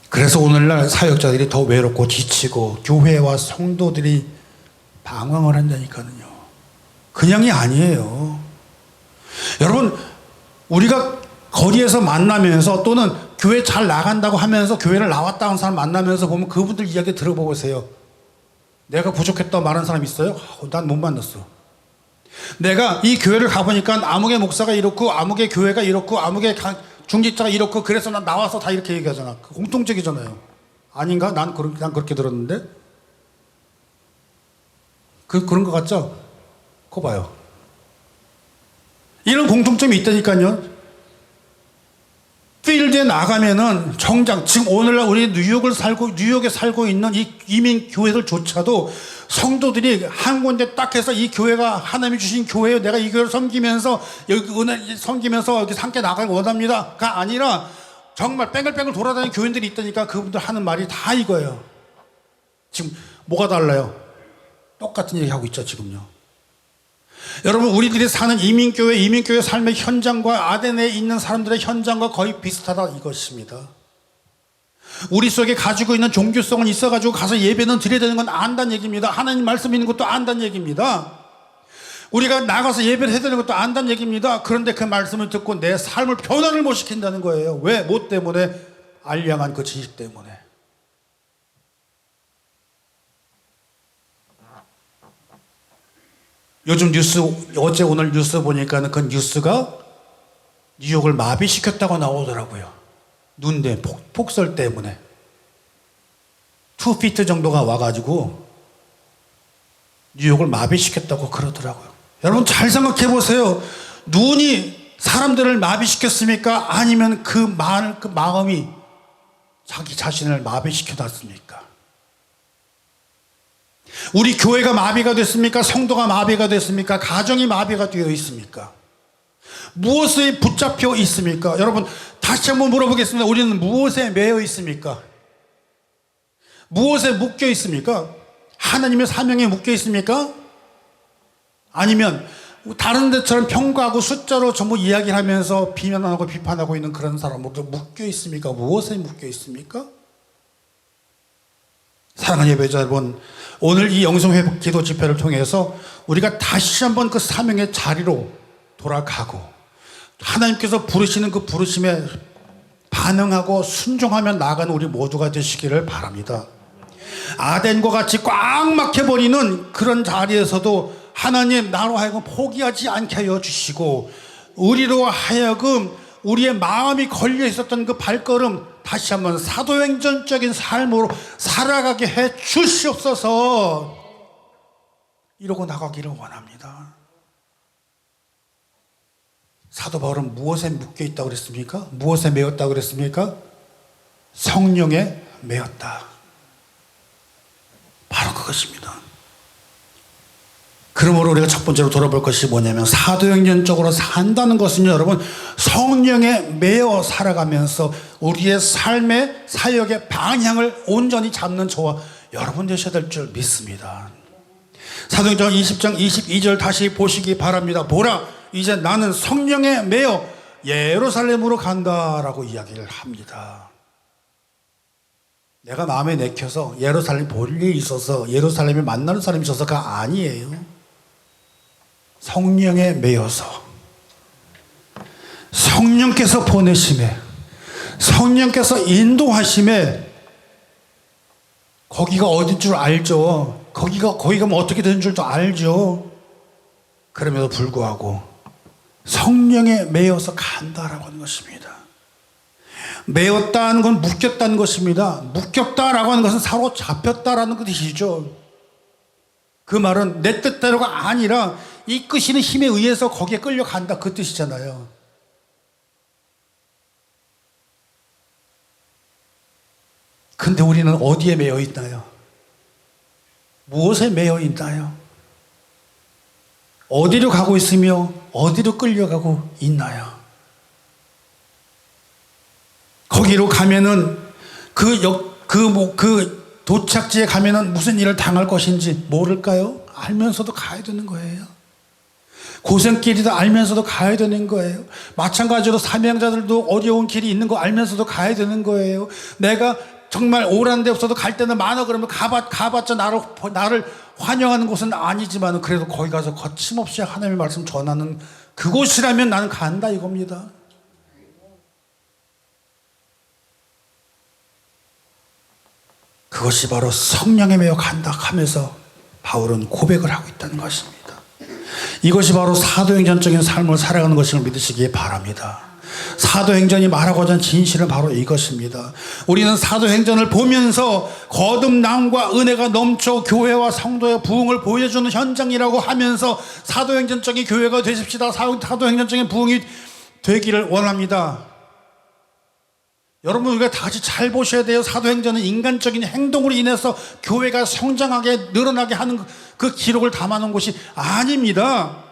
Speaker 2: 그래서 오늘날 사역자들이 더 외롭고 지치고 교회와 성도들이 방황을 한다니까요. 그냥이 아니에요. 여러분, 우리가 거리에서 만나면서 또는 교회 잘 나간다고 하면서 교회를 나왔다 하는 사람 만나면서 보면 그분들 이야기 들어보세요. 내가 부족했다고 말하는 사람 있어요? 난 못 만났어. 내가 이 교회를 가보니까 아무개 목사가 이렇고 아무개 교회가 이렇고 아무개 중직자가 이렇고 그래서 난 나와서 다 이렇게 얘기하잖아. 공통적이잖아요. 아닌가? 난 그렇게 들었는데? 그런 것 같죠? 그거 봐요. 이런 공통점이 있다니까요. 필드에 나가면은 정작 지금 오늘날 우리 뉴욕에 살고 있는 이 이민 교회들조차도 성도들이 한 군데 딱 해서 이 교회가 하나님이 주신 교회예요. 내가 이 교회를 섬기면서 여기 은혜 섬기면서 여기 함께 나가기 원합니다가 아니라 정말 뺑글뺑글 돌아다니는 교인들이 있다니까 그분들 하는 말이 다 이거예요. 지금 뭐가 달라요? 똑같은 얘기 하고 있죠, 지금요. 여러분, 우리들이 사는 이민교회 삶의 현장과 아덴에 있는 사람들의 현장과 거의 비슷하다 이것입니다. 우리 속에 가지고 있는 종교성은 있어가지고 가서 예배는 드려야 되는 건 안다는 얘기입니다. 하나님 말씀 있는 것도 안다는 얘기입니다. 우리가 나가서 예배를 해야 되는 것도 안다는 얘기입니다. 그런데 그 말씀을 듣고 내 삶을 변화를 못 시킨다는 거예요. 왜? 뭐 때문에? 알량한 그 지식 때문에. 요즘 뉴스, 어제 오늘 뉴스 보니까 그 뉴스가 뉴욕을 마비시켰다고 나오더라고요. 눈대 폭설 때문에 2피트 정도가 와가지고 뉴욕을 마비시켰다고 그러더라고요. 여러분 잘 생각해 보세요. 눈이 사람들을 마비시켰습니까? 아니면 그 마음이 자기 자신을 마비시켜 놨습니까? 우리 교회가 마비가 됐습니까? 성도가 마비가 됐습니까? 가정이 마비가 되어 있습니까? 무엇에 붙잡혀 있습니까? 여러분 다시 한번 물어보겠습니다. 우리는 무엇에 매여 있습니까? 무엇에 묶여 있습니까? 하나님의 사명에 묶여 있습니까? 아니면 다른 데처럼 평가하고 숫자로 전부 이야기를 하면서 비난하고 비판하고 있는 그런 사람으로 묶여 있습니까? 무엇에 묶여 있습니까? 사랑하는 예배자 여러분, 오늘 이 영성회복 기도 집회를 통해서 우리가 다시 한번 그 사명의 자리로 돌아가고 하나님께서 부르시는 그 부르심에 반응하고 순종하며 나아가는 우리 모두가 되시기를 바랍니다. 아덴과 같이 꽉 막혀버리는 그런 자리에서도 하나님 나로 하여금 포기하지 않게 하여 주시고 우리로 하여금 우리의 마음이 걸려 있었던 그 발걸음 다시 한번 사도행전적인 삶으로 살아가게 해 주시옵소서. 이러고 나가기를 원합니다. 사도 바울은 무엇에 묶여 있다고 그랬습니까? 무엇에 매였다고 그랬습니까? 성령에 매였다. 바로 그것입니다. 그러므로 우리가 첫 번째로 돌아볼 것이 뭐냐면 사도행전적으로 산다는 것은 여러분 성령에 매여 살아가면서 우리의 삶의 사역의 방향을 온전히 잡는 저와 여러분 되셔야 될 줄 믿습니다. 사도행전 20장 22절 다시 보시기 바랍니다. 보라 이제 나는 성령에 매여 예루살렘으로 간다라고 이야기를 합니다. 내가 마음에 내켜서 예루살렘 볼 일이 있어서 예루살렘에 만나는 사람이 있어서가 아니에요. 성령에 매여서 성령께서 보내심에 성령께서 인도하심에 거기가 어딘 줄 알죠. 거기가 뭐 어떻게 되는 줄도 알죠. 그럼에도 불구하고 성령에 매여서 간다라고 하는 것입니다. 매였다는 건 묶였다는 것입니다. 묶였다라고 하는 것은 사로잡혔다라는 뜻이죠. 그 말은 내 뜻대로가 아니라 이끄시는 힘에 의해서 거기에 끌려간다 그 뜻이잖아요. 근데 우리는 어디에 매여 있나요? 무엇에 매여 있나요? 어디로 가고 있으며 어디로 끌려가고 있나요? 거기로 가면은 그 도착지에 가면은 무슨 일을 당할 것인지 모를까요? 알면서도 가야 되는 거예요. 고생길이다 알면서도 가야 되는 거예요. 마찬가지로 사명자들도 어려운 길이 있는 거 알면서도 가야 되는 거예요. 내가 정말 오란 데 없어도 갈 때는 많아 그러면 가봤자 나를 환영하는 곳은 아니지만 그래도 거기 가서 거침없이 하나님의 말씀 전하는 그곳이라면 나는 간다 이겁니다. 그것이 바로 성령에 매여 간다 하면서 바울은 고백을 하고 있다는 것입니다. 이것이 바로 사도행전적인 삶을 살아가는 것임을 믿으시기 바랍니다. 사도행전이 말하고자 하는 진실은 바로 이것입니다. 우리는 사도행전을 보면서 거듭남과 은혜가 넘쳐 교회와 성도의 부흥을 보여주는 현장이라고 하면서 사도행전적인 교회가 되십시다. 사도행전적인 부흥이 되기를 원합니다. 여러분 우리가 다 같이 잘 보셔야 돼요. 사도행전은 인간적인 행동으로 인해서 교회가 성장하게 늘어나게 하는 그 기록을 담아놓은 것이 아닙니다.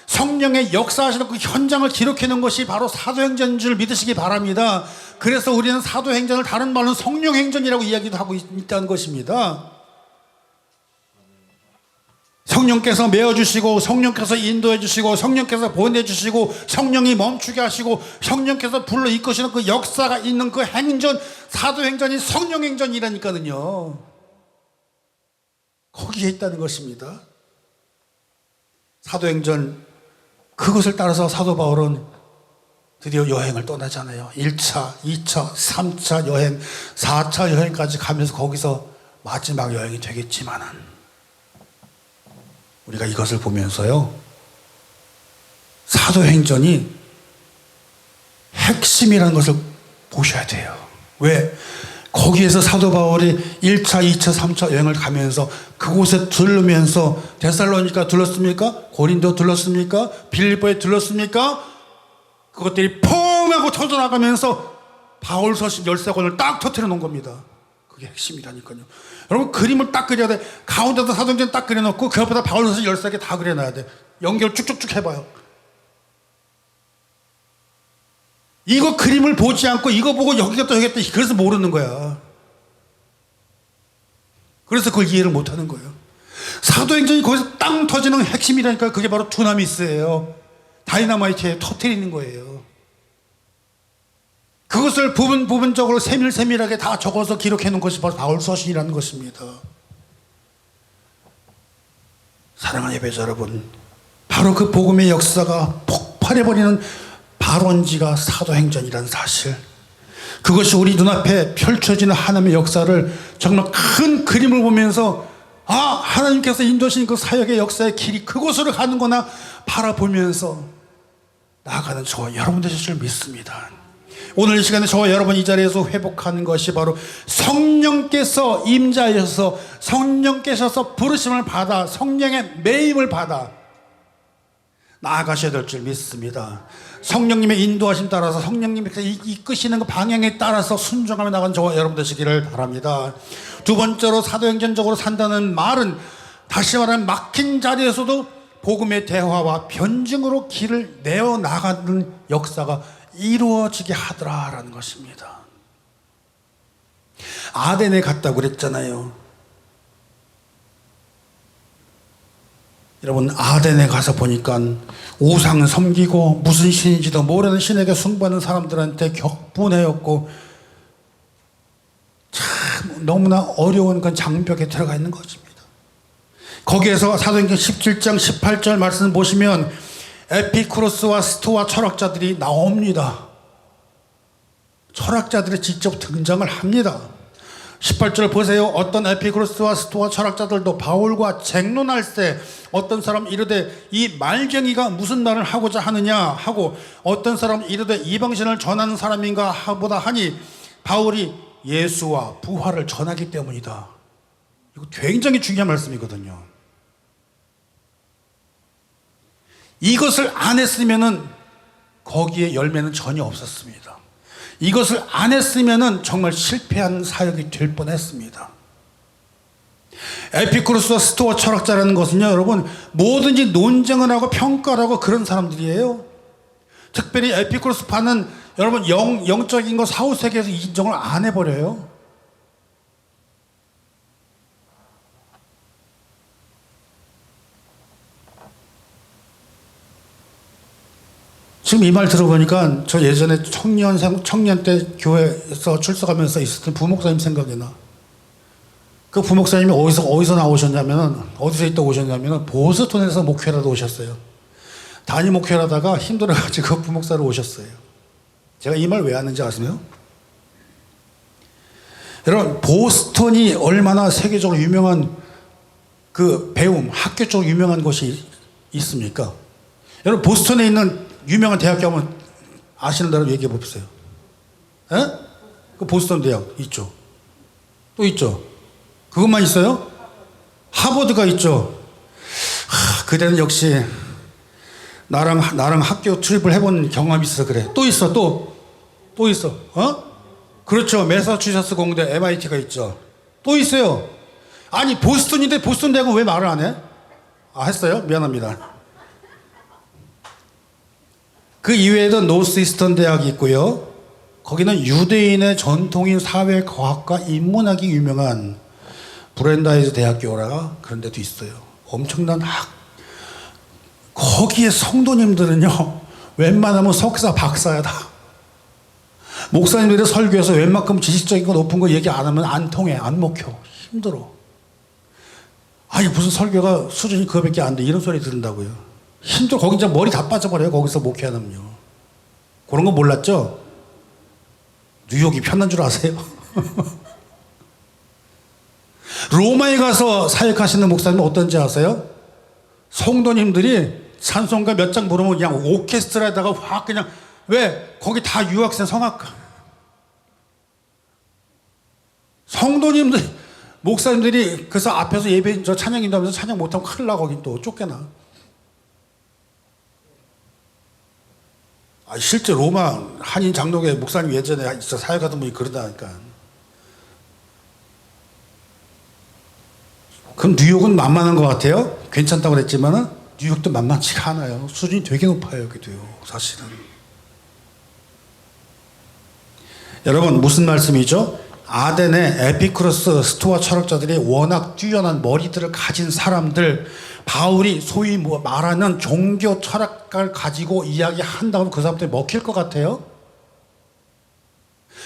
Speaker 2: 성령의 역사하시는 그 현장을 기록해 놓은 것이 바로 사도행전인 줄 믿으시기 바랍니다. 그래서 우리는 사도행전을 다른 말로는 성령행전이라고 이야기도 하고 있다는 것입니다. 성령께서 메어주시고 성령께서 인도해주시고 성령께서 보내주시고 성령이 멈추게 하시고 성령께서 불러 이끄시는 그 역사가 있는 그 행전, 사도행전이 성령행전이라니까요. 거기에 있다는 것입니다. 사도행전 그것을 따라서 사도 바울은 드디어 여행을 떠나잖아요. 1차, 2차, 3차 여행, 4차 여행까지 가면서 거기서 마지막 여행이 되겠지만은 우리가 이것을 보면서요, 사도행전이 핵심이라는 것을 보셔야 돼요. 왜? 거기에서 사도 바울이 1차, 2차, 3차 여행을 가면서 그곳에 들르면서 데살로니가 들렀습니까? 고린도 들렀습니까? 빌립보에 들렀습니까? 그것들이 펑 하고 터져나가면서 바울 서신 13권을 딱 터뜨려 놓은 겁니다. 그게 핵심이라니까요. 여러분 그림을 딱 그려야 돼. 가운데다 사도행전 딱 그려놓고 그 옆에다 바울 서신 13개 다 그려놔야 돼. 연결 쭉쭉쭉 해봐요. 이거 그림을 보지 않고 이거 보고 여기가 또 여기가 또 그래서 모르는 거야. 그래서 그걸 이해를 못하는 거예요. 사도행전이 거기서 땅 터지는 핵심이라니까. 그게 바로 두나미스예요. 다이너마이트에 터뜨리는 거예요. 그것을 부분적으로 세밀하게 다 적어서 기록해 놓은 것이 바로 바울 서신이라는 것입니다. 사랑하는 예배자 여러분, 바로 그 복음의 역사가 폭발해버리는 발원지가 사도행전이라는 사실, 그것이 우리 눈앞에 펼쳐지는 하나님의 역사를 정말 큰 그림을 보면서 하나님께서 인도하신 그 사역의 역사의 길이 그곳으로 가는구나 바라보면서 나아가는 저와 여러분 되실 줄 믿습니다. 오늘 이 시간에 저와 여러분 이 자리에서 회복하는 것이 바로 성령께서 임자하셔서 성령께서 부르심을 받아 성령의 매임을 받아 나아가셔야 될 줄 믿습니다. 성령님의 인도하심 따라서 성령님께서 이끄시는 그 방향에 따라서 순종하며 나가는 저와 여러분 되시기를 바랍니다. 두 번째로 사도행전적으로 산다는 말은 다시 말하면 막힌 자리에서도 복음의 대화와 변증으로 길을 내어 나가는 역사가 이루어지게 하더라라는 것입니다. 아덴에 갔다고 그랬잖아요. 여러분 아덴에 가서 보니까 우상 섬기고 무슨 신인지도 모르는 신에게 숭배하는 사람들한테 격분해였고 참 너무나 어려운 그 장벽에 들어가 있는 것입니다. 거기에서 사도행전 17장 18절 말씀 보시면 에피쿠로스와 스토아 철학자들이 나옵니다. 철학자들이 직접 등장을 합니다. 18절 보세요. 어떤 에피쿠로스와 스토아 철학자들도 바울과 쟁론할 때 어떤 사람 이르되 이 말쟁이가 무슨 말을 하고자 하느냐 하고 어떤 사람 이르되 이방신을 전하는 사람인가 보다 하니 바울이 예수와 부활을 전하기 때문이다. 이거 굉장히 중요한 말씀이거든요. 이것을 안 했으면은 거기에 열매는 전혀 없었습니다. 이것을 안 했으면은 정말 실패한 사역이 될 뻔했습니다. 에피쿠로스와 스토아 철학자라는 것은요, 여러분 뭐든지 논쟁을 하고 평가를 하고 그런 사람들이에요. 특별히 에피쿠로스파는 여러분 영적인 거 사후세계에서 인정을 안 해버려요. 지금 이 말 들어보니까 저 예전에 청년 때 교회에서 출석하면서 있었던 부목사님 생각이 나. 그 부목사님이 어디서 나오셨냐면은, 어디서 있다 오셨냐면은, 보스턴에서 목회를 하다 오셨어요. 단임 목회를 하다가 힘들어가지고 부목사로 오셨어요. 제가 이 말 왜 하는지 아세요? 여러분, 보스턴이 얼마나 세계적으로 유명한 그 배움, 학교 쪽으로 유명한 곳이 있습니까? 여러분, 보스턴에 있는 유명한 대학교 한번 아시는 대로 얘기해 보세요. 에? 그 보스턴 대학 있죠. 또 있죠. 그것만 있어요? 하버드가 있죠. 그대는 역시 나랑 학교 출입을 해본 경험이 있어 그래. 또 있어. 또 있어. 그렇죠. 매사추세츠 공대 MIT가 있죠. 또 있어요. 아니 보스턴인데 보스턴 대학은 왜 말을 안 해? 했어요? 미안합니다. 그 이외에도 노스이스턴 대학이 있고요. 거기는 유대인의 전통인 사회과학과 인문학이 유명한 브랜다이즈 대학교라 그런 데도 있어요. 엄청난 거기에 성도님들은요, 웬만하면 석사, 박사야 다. 목사님들의 설교에서 웬만큼 지식적인 거 높은 거 얘기 안 하면 안 통해, 안 먹혀. 힘들어. 아니, 무슨 설교가 수준이 그거밖에 안 돼. 이런 소리 들은다고요. 힘들어. 거기 이제 머리 다 빠져버려요. 거기서 목회하면요. 그런 거 몰랐죠? 뉴욕이 편한 줄 아세요? 로마에 가서 사역하시는 목사님은 어떤지 아세요? 성도님들이 찬송가 몇 장 부르면 그냥 오케스트라에다가 확 그냥, 왜? 거기 다 유학생 성악가. 성도님들, 목사님들이 그래서 앞에서 예배, 찬양 인도하면서 찬양 못하면 큰일 나, 거긴 또 쫓겨나. 실제 로마 한인 장로교 목사님 예전에 사역하던 분이 그러다니까. 그럼 뉴욕은 만만한 것 같아요? 괜찮다고 그랬지만은 뉴욕도 만만치가 않아요. 수준이 되게 높아요, 여기도요, 사실은. 여러분, 무슨 말씀이죠? 아덴의 에피쿠로스 스토아 철학자들이 워낙 뛰어난 머리들을 가진 사람들, 바울이 소위 말하는 종교 철학을 가지고 이야기한다고 그 사람들이 먹힐 것 같아요?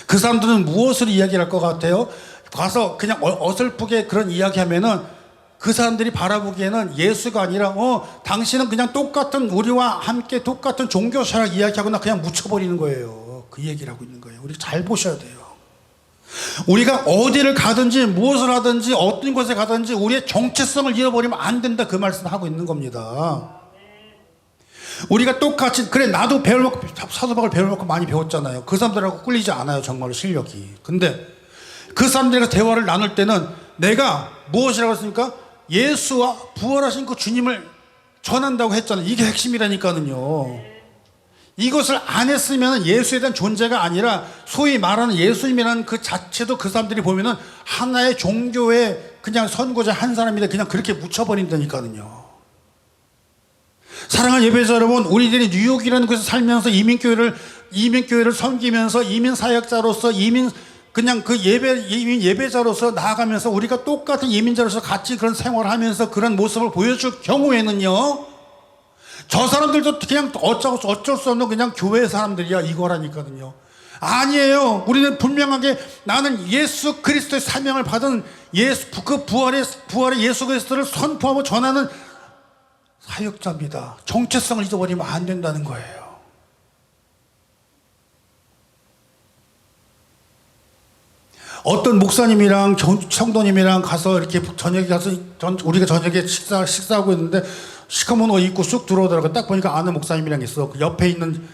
Speaker 2: 그 사람들은 무엇을 이야기할 것 같아요? 가서 그냥 어설프게 그런 이야기하면은 그 사람들이 바라보기에는 예수가 아니라 당신은 그냥 똑같은 우리와 함께 똑같은 종교 철학 이야기하거나 그냥 묻혀버리는 거예요. 그 얘기를 하고 있는 거예요. 우리 잘 보셔야 돼요. 우리가 어디를 가든지 무엇을 하든지 어떤 곳에 가든지 우리의 정체성을 잃어버리면 안 된다, 그 말씀을 하고 있는 겁니다. 우리가 똑같이, 그래 나도 사도 바울 배울 만큼 많이 배웠잖아요. 그 사람들하고 꿀리지 않아요, 정말로 실력이. 근데 그 사람들과 대화를 나눌 때는 내가 무엇이라고 했습니까? 예수와 부활하신 그 주님을 전한다고 했잖아요. 이게 핵심이라니까요. 이것을 안 했으면 예수에 대한 존재가 아니라 소위 말하는 예수님이라는 그 자체도 그 사람들이 보면은 하나의 종교의 그냥 선고자 한 사람이다, 그냥 그렇게 묻혀버린다니까요. 사랑하는 예배자 여러분, 우리들이 뉴욕이라는 곳에서 살면서 이민교회를 섬기면서 이민사역자로서 그냥 그 이민 예배자로서 나아가면서 우리가 똑같은 이민자로서 같이 그런 생활을 하면서 그런 모습을 보여줄 경우에는요, 저 사람들도 그냥 어쩔 수 없는 그냥 교회 사람들이야, 이거라니까요. 아니에요. 우리는 분명하게 나는 예수 그리스도의 사명을 받은 그 부활의 예수 그리스도를 선포하고 전하는 사역자입니다. 정체성을 잊어버리면 안 된다는 거예요. 어떤 목사님이랑 성도님이랑 가서 이렇게 저녁에 가서 우리가 저녁에 식사하고 있는데 시커먼 옷 입고 쑥 들어오더라고. 딱 보니까 아는 목사님이랑 있어. 그 옆에 있는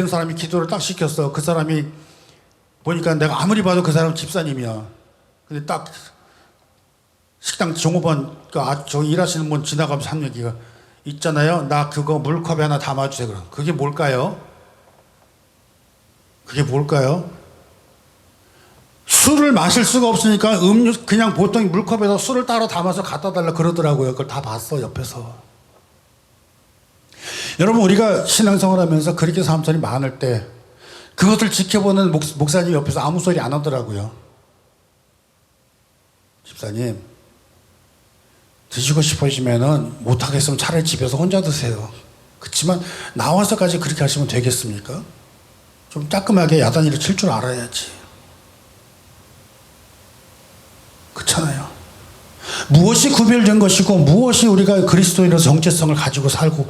Speaker 2: 사람이 기도를 딱 시켰어. 그 사람이 보니까 내가 아무리 봐도 그 사람은 집사님이야. 근데 딱 식당 종업원 저 일하시는 분 지나가면서 한 얘기가 있잖아요. 나 그거 물컵에 하나 담아주세요. 그럼 그게 뭘까요? 그게 뭘까요? 술을 마실 수가 없으니까 그냥 보통 물컵에서 술을 따로 담아서 갖다 달라 그러더라고요. 그걸 다 봤어, 옆에서. 여러분, 우리가 신앙생활 하면서 그렇게 사람들이 많을 때 그것을 지켜보는 목사님 옆에서 아무 소리 안 하더라고요. 집사님, 드시고 싶으시면은 못하겠으면 차라리 집에서 혼자 드세요. 그렇지만 나와서까지 그렇게 하시면 되겠습니까? 좀 따끔하게 야단이를 칠 줄 알아야지. 그렇잖아요. 무엇이 구별된 것이고 무엇이 우리가 그리스도인으로서 정체성을 가지고 살고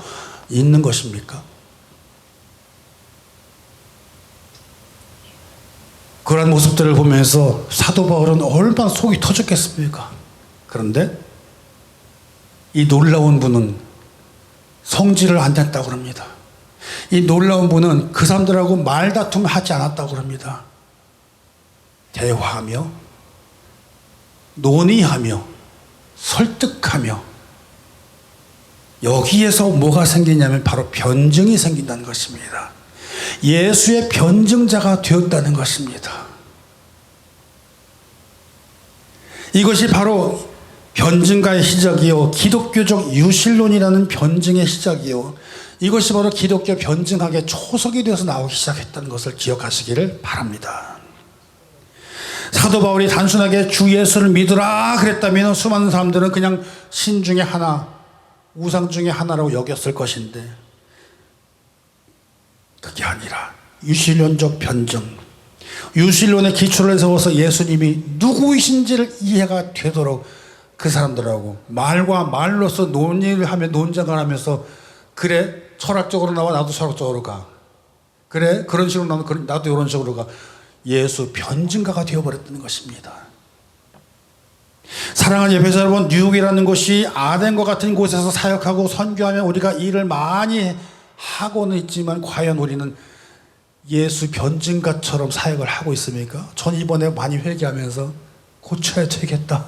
Speaker 2: 있는 것입니까? 그런 모습들을 보면서 사도 바울은 얼마나 속이 터졌겠습니까? 그런데 이 놀라운 분은 성질을 안 냈다고 합니다. 이 놀라운 분은 그 사람들하고 말다툼 하지 않았다고 합니다. 대화하며 논의하며 설득하며 여기에서 뭐가 생기냐면 바로 변증이 생긴다는 것입니다. 예수의 변증자가 되었다는 것입니다. 이것이 바로 변증가의 시작이요 기독교적 유실론이라는 변증의 시작이요 이것이 바로 기독교 변증학의 초석이 되어서 나오기 시작했다는 것을 기억하시기를 바랍니다. 사도 바울이 단순하게 주 예수를 믿으라 그랬다면 수많은 사람들은 그냥 신 중에 하나, 우상 중에 하나라고 여겼을 것인데 그게 아니라 유실론적 변증, 유실론의 기초를 세워서 예수님이 누구이신지를 이해가 되도록 그 사람들하고 말과 말로서 논의를 하며 논쟁을 하면서 그래 철학적으로 나와 나도 철학적으로 가, 그래 그런 식으로 나도 이런 식으로 가, 예수 변증가가 되어버렸다는 것입니다. 사랑하는 예배자 여러분, 뉴욕이라는 곳이 아덴과 같은 곳에서 사역하고 선교하며 우리가 일을 많이 하고는 있지만 과연 우리는 예수 변증가처럼 사역을 하고 있습니까? 전 이번에 많이 회개하면서 고쳐야 되겠다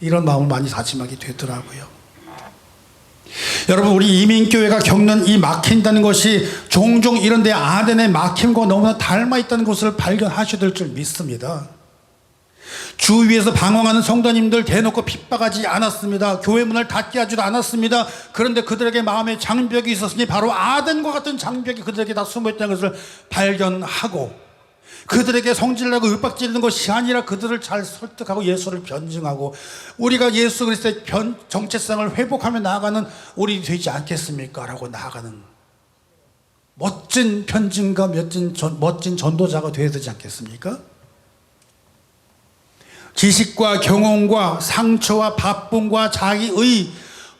Speaker 2: 이런 마음을 많이 다짐하게 되더라고요. 여러분, 우리 이민교회가 겪는 이 막힌다는 것이 종종 이런 데 아덴의 막힘과 너무나 닮아 있다는 것을 발견하셔야 될 줄 믿습니다. 주위에서 방황하는 성도님들 대놓고 핍박하지 않았습니다. 교회 문을 닫게 하지도 않았습니다. 그런데 그들에게 마음에 장벽이 있었으니 바로 아덴과 같은 장벽이 그들에게 다 숨어있다는 것을 발견하고 그들에게 성질내고 윽박지르는 것이 아니라 그들을 잘 설득하고 예수를 변증하고 우리가 예수 그리스도의 정체성을 회복하며 나아가는 우리 되지 않겠습니까? 라고 나아가는 멋진 변증가, 멋진 전도자가 되어야 되지 않겠습니까? 지식과 경험과 상처와 바쁨과 자기의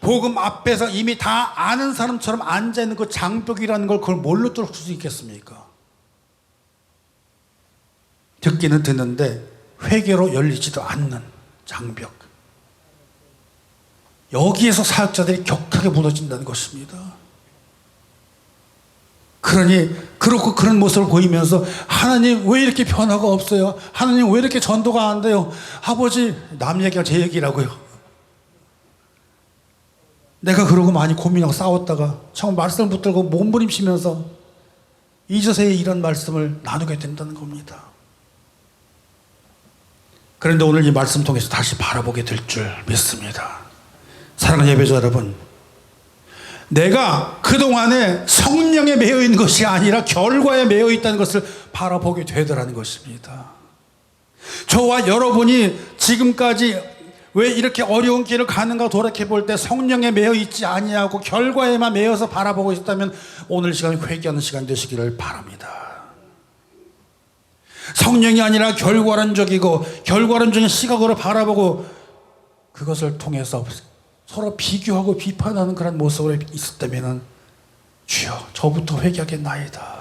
Speaker 2: 복음 앞에서 이미 다 아는 사람처럼 앉아있는 그 장벽이라는 걸 그걸 뭘로 뚫을 수 있겠습니까? 듣기는 듣는데 회개로 열리지도 않는 장벽. 여기에서 사역자들이 격하게 무너진다는 것입니다. 그러니 그렇고 그런 모습을 보이면서 하나님 왜 이렇게 변화가 없어요? 하나님 왜 이렇게 전도가 안 돼요? 아버지, 남 얘기가 제 얘기라고요. 내가 그러고 많이 고민하고 싸웠다가 처음 말씀을 붙들고 몸부림치면서 이제서야 이런 말씀을 나누게 된다는 겁니다. 그런데 오늘 이 말씀 통해서 다시 바라보게 될 줄 믿습니다. 사랑하는 예배자 여러분, 내가 그동안에 성령에 매여 있는 것이 아니라 결과에 매여 있다는 것을 바라보게 되더라는 것입니다. 저와 여러분이 지금까지 왜 이렇게 어려운 길을 가는가 돌이켜 볼 때 성령에 매여 있지 아니하고 결과에만 매여서 바라보고 있었다면 오늘 시간이 회개하는 시간 되시기를 바랍니다. 성령이 아니라 결과론적이고 결과론적인 시각으로 바라보고 그것을 통해서 서로 비교하고 비판하는 그런 모습으로 있었다면 주여 저부터 회개하겠나이다.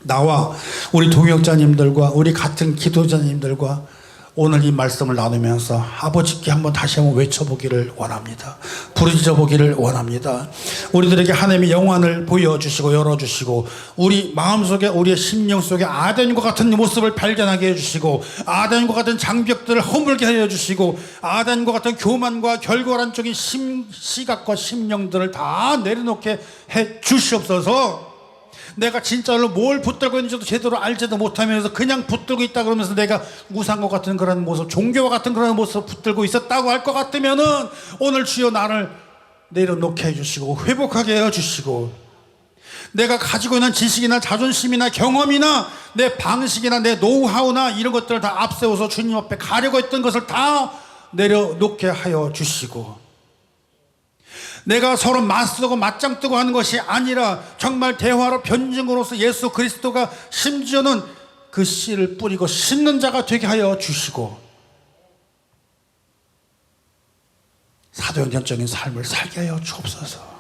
Speaker 2: 나와 우리 동역자님들과 우리 같은 기도자님들과 오늘 이 말씀을 나누면서 아버지께 다시 한번 외쳐보기를 원합니다. 부르짖어 보기를 원합니다. 우리들에게 하나님의 영안을 보여주시고 열어주시고 우리 마음속에 우리의 심령 속에 아덴과 같은 모습을 발견하게 해주시고 아덴과 같은 장벽들을 허물게 해주시고 아덴과 같은 교만과 결과론적인 시각과 심령들을 다 내려놓게 해 주시옵소서. 내가 진짜로 뭘 붙들고 있는지도 제대로 알지도 못하면서 그냥 붙들고 있다 그러면서 내가 우상과 같은 그런 모습, 종교와 같은 그런 모습 붙들고 있었다고 할 것 같으면은 오늘 주여 나를 내려놓게 해주시고 회복하게 해주시고 내가 가지고 있는 지식이나 자존심이나 경험이나 내 방식이나 내 노하우나 이런 것들을 다 앞세워서 주님 앞에 가려고 했던 것을 다 내려놓게 하여 주시고 내가 서로 맞서고 맞짱 뜨고 하는 것이 아니라 정말 대화로 변증으로서 예수 그리스도가 심지어는 그 씨를 뿌리고 심는 자가 되게 하여 주시고 사도행전적인 삶을 살게 하여 주옵소서.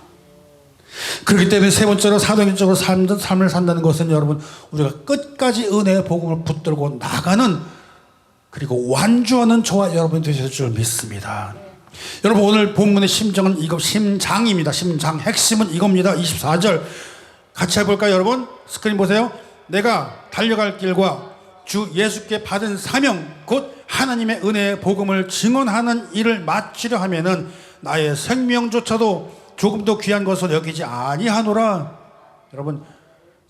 Speaker 2: 그렇기 때문에 세 번째로 사도행전적으로 삶을 산다는 것은 여러분, 우리가 끝까지 은혜의 복음을 붙들고 나가는, 그리고 완주하는 저와 여러분이 되실 줄 믿습니다. 여러분, 오늘 본문의 심정은 이거, 심장입니다. 심장 핵심은 이겁니다. 24절 같이 해볼까요? 여러분 스크린 보세요. 내가 달려갈 길과 주 예수께 받은 사명 곧 하나님의 은혜의 복음을 증언하는 일을 마치려 하면은 나의 생명조차도 조금도 귀한 것을 여기지 아니하노라. 여러분,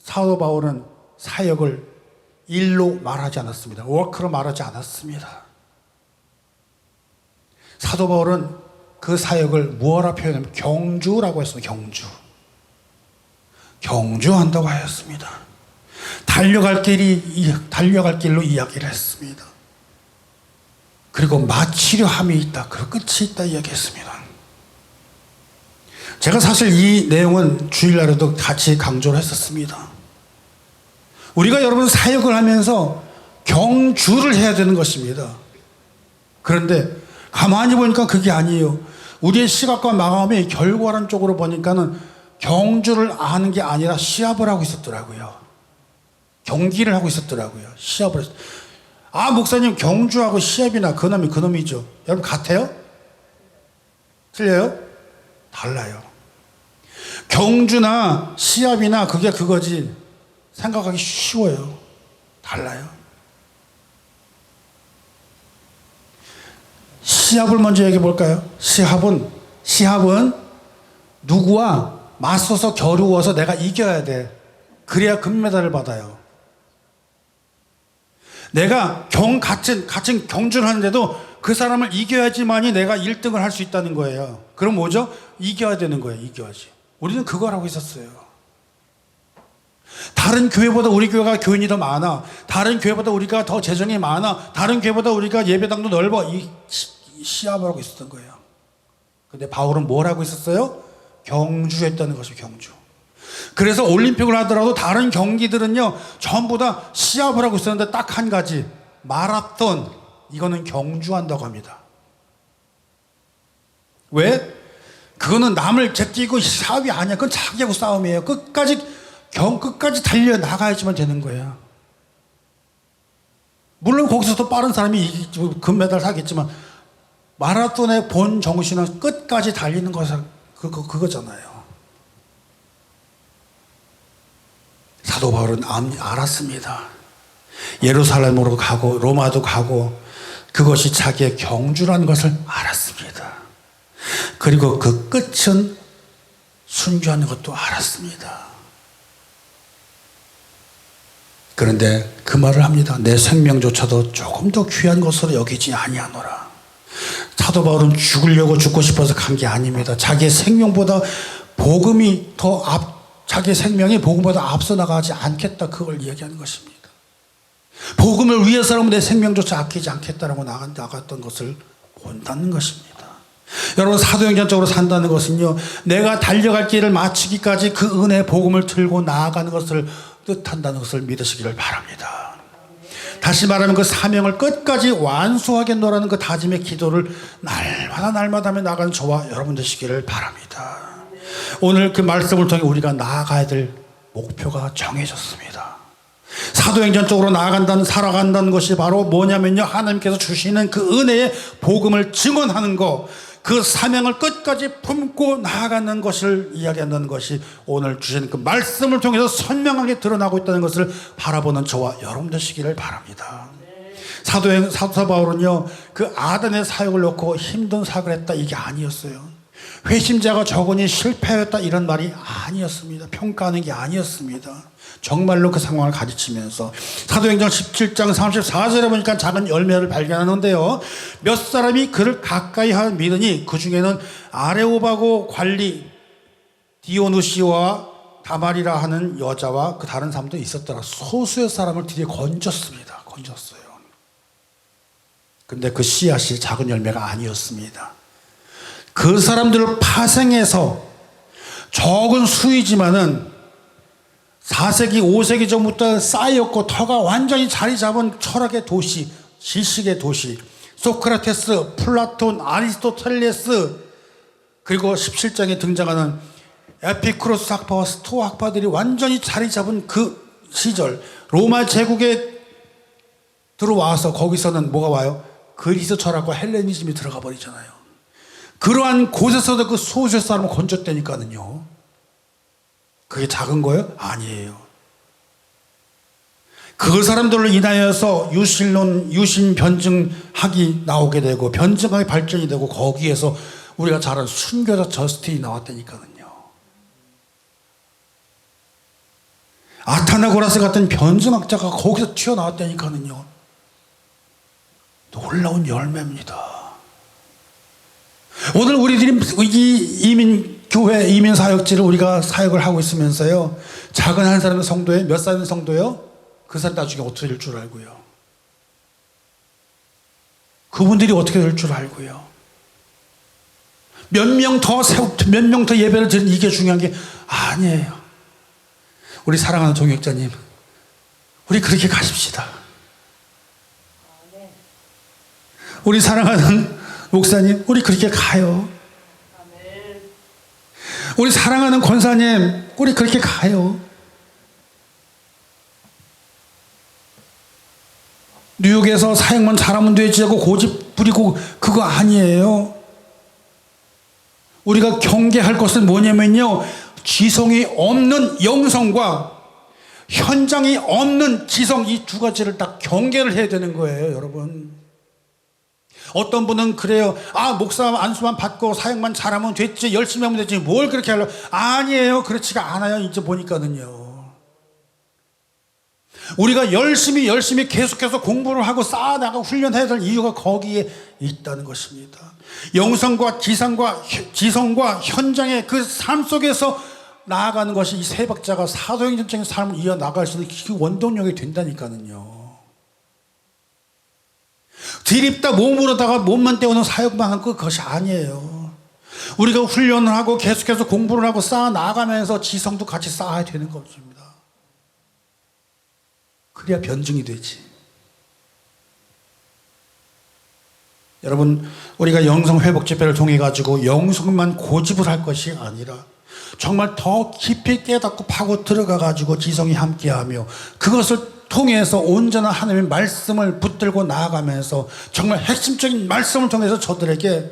Speaker 2: 사도 바울은 사역을 일로 말하지 않았습니다. 워크로 말하지 않았습니다. 사도 바울은 그 사역을 무엇라 표현하면 경주라고 했습니다. 경주한다고 하였습니다. 달려갈 길로 이야기를 했습니다. 그리고 마치려 함이 있다, 그 끝이 있다 이야기했습니다. 제가 사실 이 내용은 주일날에도 같이 강조를 했었습니다. 우리가 여러분 사역을 하면서 경주를 해야 되는 것입니다. 그런데 가만히 보니까 그게 아니에요. 우리의 시각과 마음이 결과론 쪽으로 보니까는 경주를 하는 게 아니라 시합을 하고 있었더라고요. 경기를 하고 있었더라고요. 시합을 했어요. 아, 목사님, 경주하고 시합이나 그놈이 그놈이죠. 여러분 같아요? 틀려요? 달라요. 경주나 시합이나 그게 그거지, 생각하기 쉬워요. 달라요. 시합을 먼저 얘기해 볼까요? 시합은 누구와 맞서서 겨루어서 내가 이겨야 돼. 그래야 금메달을 받아요. 내가 같은 경주를 하는데도 그 사람을 이겨야지만이 내가 1등을 할 수 있다는 거예요. 그럼 뭐죠? 이겨야 되는 거예요. 이겨야지. 우리는 그걸 하고 있었어요. 다른 교회보다 우리 교회가 교인이 더 많아. 다른 교회보다 우리가 더 재정이 많아. 다른 교회보다 우리가 예배당도 넓어. 이 시합을 하고 있었던 거예요. 근데 바울은 뭘 하고 있었어요? 경주했다는 것이죠. 경주. 그래서 올림픽을 하더라도 다른 경기들은요 전부 다 시합을 하고 있었는데 딱 한 가지, 마라톤, 이거는 경주한다고 합니다. 왜? 그거는 남을 제끼고 싸움이 아니야. 그건 자기하고 싸움이에요. 끝까지 달려나가야지만 되는 거예요. 물론 거기서 더 빠른 사람이 금메달 사겠지만 마라톤의 본 정신은 끝까지 달리는 것은 그거잖아요. 사도 바울은 알았습니다. 예루살렘으로 가고 로마도 가고 그것이 자기의 경주라는 것을 알았습니다. 그리고 그 끝은 순교하는 것도 알았습니다. 그런데 그 말을 합니다. 내 생명조차도 조금 더 귀한 것으로 여기지 아니하노라. 사도 바울은 죽으려고 죽고 싶어서 간 게 아닙니다. 자기의 생명보다 자기의 생명이 복음보다 앞서 나가지 않겠다, 그걸 이야기하는 것입니다. 복음을 위해서라면 내 생명조차 아끼지 않겠다라고 나갔던 것을 본다는 것입니다. 여러분, 사도행전적으로 산다는 것은요, 내가 달려갈 길을 마치기까지 그 은혜의 복음을 들고 나아가는 것을 뜻한다는 것을 믿으시기를 바랍니다. 다시 말하면 그 사명을 끝까지 완수하겠노라는 그 다짐의 기도를 날마다 하며 나가는 저와 여러분 되시기를 바랍니다. 오늘 그 말씀을 통해 우리가 나아가야 될 목표가 정해졌습니다. 사도행전적으로 살아간다는 것이 바로 뭐냐면요, 하나님께서 주시는 그 은혜의 복음을 증언하는 것, 그 사명을 끝까지 품고 나아가는 것을 이야기한다는 것이 오늘 주시는 그 말씀을 통해서 선명하게 드러나고 있다는 것을 바라보는 저와 여러분 되시기를 바랍니다. 사도 바울은요, 그 아단의 사역을 놓고 힘든 사역을 했다, 이게 아니었어요. 회심자가 적으니 실패하였다, 이런 말이 아니었습니다. 평가하는 게 아니었습니다. 정말로 그 상황을 가르치면서 사도행전 17장 34절에 보니까 작은 열매를 발견하는데요, 몇 사람이 그를 가까이 하여 믿으니 그 중에는 아레오바고 관리 디오누시와 다말이라 하는 여자와 그 다른 사람도 있었더라. 소수의 사람을 뒤에 건졌습니다. 근데 그 씨앗이 작은 열매가 아니었습니다. 그 사람들을 파생해서 적은 수이지만은 4세기, 5세기 전부터 쌓였고 터가 완전히 자리 잡은 철학의 도시, 지식의 도시, 소크라테스, 플라톤, 아리스토텔레스, 그리고 17장에 등장하는 에피쿠로스 학파와 스토아 학파들이 완전히 자리 잡은 그 시절, 로마 제국에 들어와서 거기서는 뭐가 와요? 그리스 철학과 헬레니즘이 들어가 버리잖아요. 그러한 곳에서도 그 소수의 사람을 건졌다니까는요. 그게 작은 거예요? 아니에요. 그 사람들로 인하여서 유신론, 유신 변증학이 나오게 되고 변증학이 발전이 되고 거기에서 우리가 잘 아는 순교자 저스틴이 나왔다니까는요. 아타나고라스 같은 변증학자가 거기서 튀어나왔다니까는요. 놀라운 열매입니다. 오늘 우리들이 이 교회 이민사역지를 우리가 사역을 하고 있으면서요, 작은 한 사람의 성도에 몇 사람의 성도요? 그 사람 나중에 어떻게 될 줄 알고요. 그분들이 어떻게 될 줄 알고요. 몇 명 더 예배를 드리는 이게 중요한 게 아니에요. 우리 사랑하는 종역자님, 우리 그렇게 가십시다. 우리 사랑하는 목사님, 우리 그렇게 가요. 우리 사랑하는 권사님, 우리 그렇게 가요. 뉴욕에서 사역만 잘하면 되지 하고 고집 부리고 그거 아니에요. 우리가 경계할 것은 뭐냐면요, 지성이 없는 영성과 현장이 없는 지성, 이 두 가지를 딱 경계를 해야 되는 거예요, 여러분. 어떤 분은 그래요. 아, 목사 안수만 받고 사역만 잘하면 됐지, 열심히 하면 됐지, 뭘 그렇게 하려고. 아니에요. 그렇지가 않아요. 이제 보니까는요. 우리가 열심히 계속해서 공부를 하고 쌓아나가고 훈련해야 될 이유가 거기에 있다는 것입니다. 영성과 지성과 현장의 그 삶 속에서 나아가는 것이 이 세 박자가 사도행전적인 삶을 이어나갈 수 있는 그 원동력이 된다니까는요. 디립다 몸으로다가 몸만 때우는 사역만 하는 그것이 아니에요. 우리가 훈련을 하고 계속해서 공부를 하고 쌓아 나가면서 지성도 같이 쌓아야 되는 것입니다. 그래야 변증이 되지. 여러분, 우리가 영성회복 집회를 통해 가지고 영성만 고집을 할 것이 아니라 정말 더 깊이 깨닫고 파고 들어가 가지고 지성이 함께하며 그것을 통해서 온전한 하나님의 말씀을 붙들고 나아가면서 정말 핵심적인 말씀을 통해서 저들에게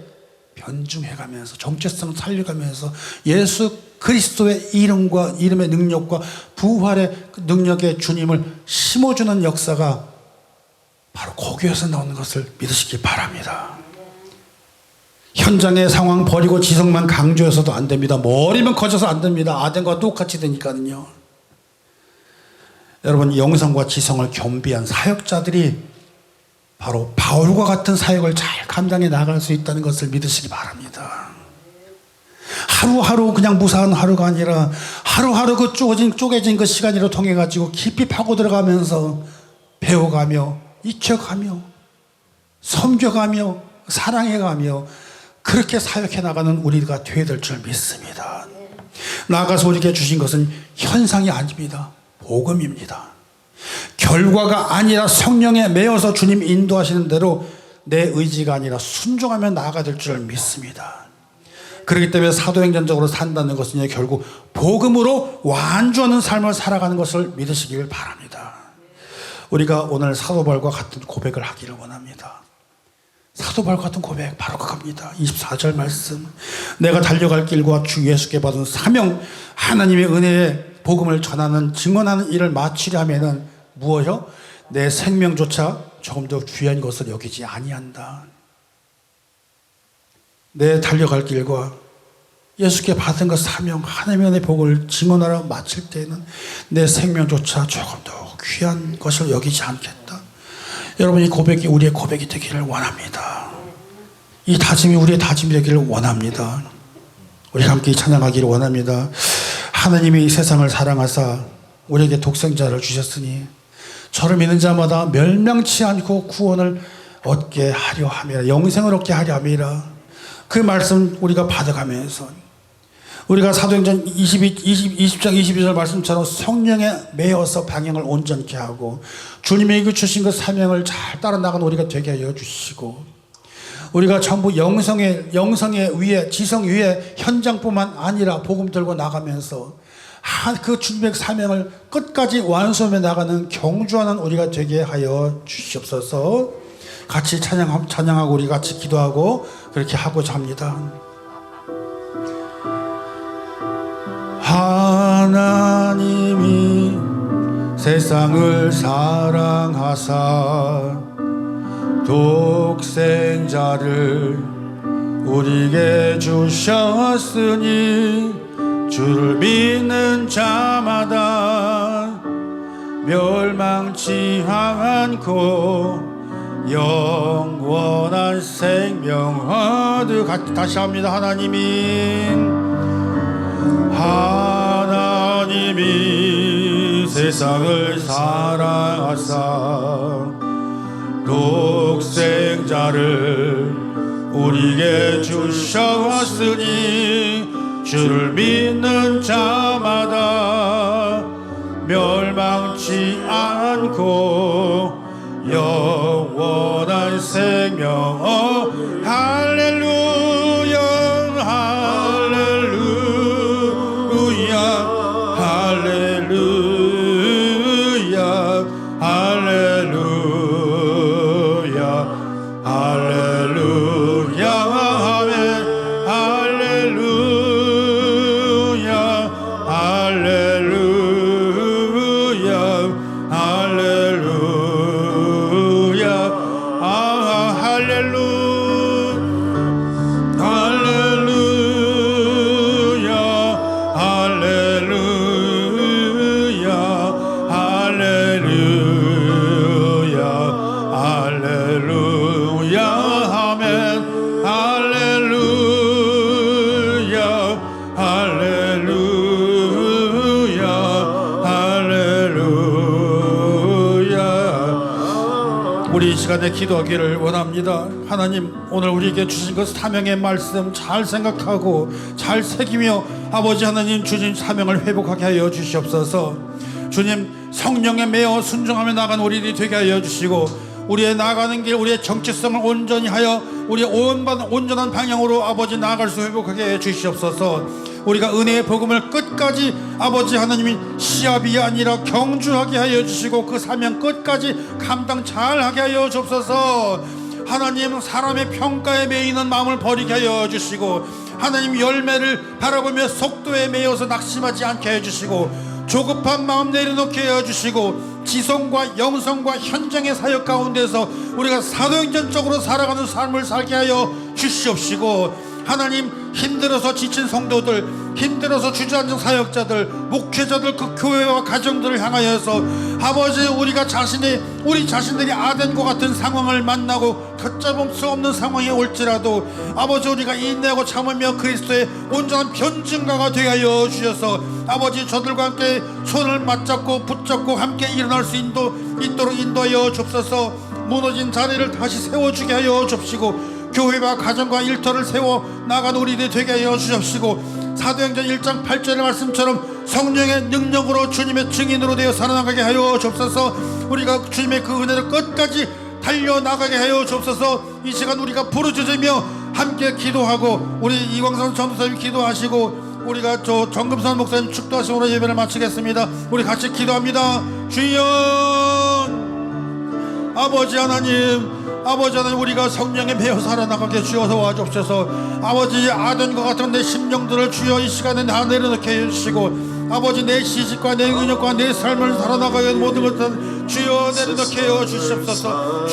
Speaker 2: 변증해가면서 정체성을 살려가면서 예수 그리스도의 이름과 이름의 능력과 부활의 능력의 주님을 심어주는 역사가 바로 거기에서 나오는 것을 믿으시기 바랍니다. 현장의 상황 버리고 지성만 강조해서도 안 됩니다. 머리만 커져서 안 됩니다. 아덴과 똑같이 되니까는요. 여러분, 영성과 지성을 겸비한 사역자들이 바로 바울과 같은 사역을 잘 감당해 나갈 수 있다는 것을 믿으시기 바랍니다. 하루하루 그냥 무사한 하루가 아니라 하루하루 그 쪼개진 그 시간으로 통해 가지고 깊이 파고 들어가면서 배워가며 익혀가며 섬겨가며 사랑해가며 그렇게 사역해 나가는 우리가 되어야 될 줄 믿습니다. 나아가서 우리에게 주신 것은 현상이 아닙니다. 복음입니다. 결과가 아니라 성령에 매여서 주님 인도하시는 대로 내 의지가 아니라 순종하며 나아가야 될 줄 믿습니다. 그렇기 때문에 사도행전적으로 산다는 것은 결국 복음으로 완주하는 삶을 살아가는 것을 믿으시길 바랍니다. 우리가 오늘 사도 바울과 같은 고백을 하기를 원합니다. 사도 바울과 같은 고백 바로 그겁니다. 24절 말씀, 내가 달려갈 길과 주 예수께 받은 사명, 하나님의 은혜의 복음을 전하는 증언하는 일을 마치려 하면은 무엇이요? 내 생명조차 조금 더 귀한 것을 여기지 아니한다. 내 달려갈 길과 예수께 받은 것 사명, 하나님의 복을 증언하러 마칠 때는 내 생명조차 조금 더 귀한 것을 여기지 않겠다. 여러분, 이 고백이 우리의 고백이 되기를 원합니다. 이 다짐이 우리의 다짐이 되기를 원합니다. 우리가 함께 찬양하기를 원합니다. 하나님이 이 세상을 사랑하사 우리에게 독생자를 주셨으니 저를 믿는 자마다 멸망치 않고 구원을 얻게 하려 함이라, 영생을 얻게 하려 함이라. 그 말씀 우리가 받아가면서 우리가 사도행전 20장 22절 말씀처럼 성령에 매여서 방향을 온전케 하고 주님에게 주신 그 사명을 잘 따라 나가는 우리가 되게 하여 주시고, 우리가 전부 영성의 위에, 지성 위에 현장뿐만 아니라 복음 들고 나가면서 그 주님의 사명을 끝까지 완수하며 나가는 경주하는 우리가 되게 하여 주시옵소서. 같이 찬양하고 우리 같이 기도하고 그렇게 하고자 합니다. 하나님이 세상을 사랑하사 독생자를 우리에게 주셨으니 주를 믿는 자마다 멸망치 않고 영원한 생명 얻으. 다시 합니다. 하나님이 세상을 사랑하사 독생자를 우리에게 주셨으니 주를 믿는 자마다 멸망치 않고 영원한 생명 할렐루야 할렐루야 할렐루야 할렐루야 할렐루야 아멘 할렐루야 할렐루야 할렐루야 우리 이 시간에 기도하기를 원합니다. 하나님, 오늘 우리에게 주신 그 사명의 말씀 잘 생각하고 잘 새기며 아버지 하나님 주신 사명을 회복하게 하여 주시옵소서. 주님, 성령에 매어 순종하며 나간 우리들이 되게 하여 주시고, 우리의 나가는 길, 우리의 정체성을 온전히 하여 우리의 온전한 방향으로 아버지 나아갈 수 회복하게 해 주시옵소서. 우리가 은혜의 복음을 끝까지 아버지 하나님이 시합이 아니라 경주하게 하여 주시고 그 사명 끝까지 감당 잘하게 하여 주옵소서. 하나님, 사람의 평가에 매이는 마음을 버리게 하여 주시고, 하나님 열매를 바라보며 속도에 매여서 낙심하지 않게 해 주시고, 조급한 마음 내려놓게 하여 주시고, 지성과 영성과 현장의 사역 가운데서 우리가 사도행전적으로 살아가는 삶을 살게 하여 주시옵시고, 하나님, 힘들어서 지친 성도들, 힘들어서 주저앉은 사역자들, 목회자들, 그 교회와 가정들을 향하여서 아버지, 우리 자신들이 아덴과 같은 상황을 만나고 걷잡을 수 없는 상황이 올지라도 아버지, 우리가 인내하고 참으며 그리스도의 온전한 변증가가 되게 하여 주셔서 아버지, 저들과 함께 손을 맞잡고 붙잡고 함께 일어날 수 있도록 인도하여 주옵소서. 무너진 자리를 다시 세워주게 하여 주옵시고, 교회와 가정과 일터를 세워 나간 우리들이 되게 하여 주옵시고, 사도행전 1장 8절의 말씀처럼 성령의 능력으로 주님의 증인으로 되어 살아나가게 하여 주옵소서. 우리가 주님의 그 은혜를 끝까지 달려나가게 하여 주옵소서. 이 시간 우리가 부르짖으며 함께 기도하고, 우리 이광선 전도사님 기도하시고, 우리가 저 정금선 목사님 축도하심으로 예배를 마치겠습니다. 우리 같이 기도합니다. 주여, 아버지 하나님, 우리가 성령에 매여 살아나가게 주여 도와주옵소서. 아버지, 아덴과 같은 내 심령들을 주여 이 시간에 다 내려놓게 해주시고, 아버지, 내 시집과 내 은역과 내 삶을 살아나가게 하는 모든 것들은 주여 내려놓게 하여 주시옵소서.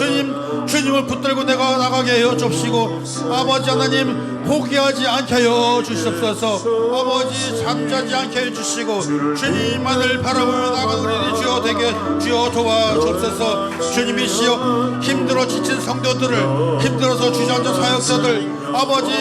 Speaker 2: 주님을 붙들고 내가 나가게 하여 주옵시고, 아버지 하나님, 포기하지 않게 하여 주시옵소서. 아버지, 잠자지 않게 해 주시고, 주님만을 바라보며 나가는 우리들이 주여 되게 주여 도와주옵소서. 주님이시여, 힘들어 지친 성도들을, 힘들어서 주저앉은 사역자들, 아버지,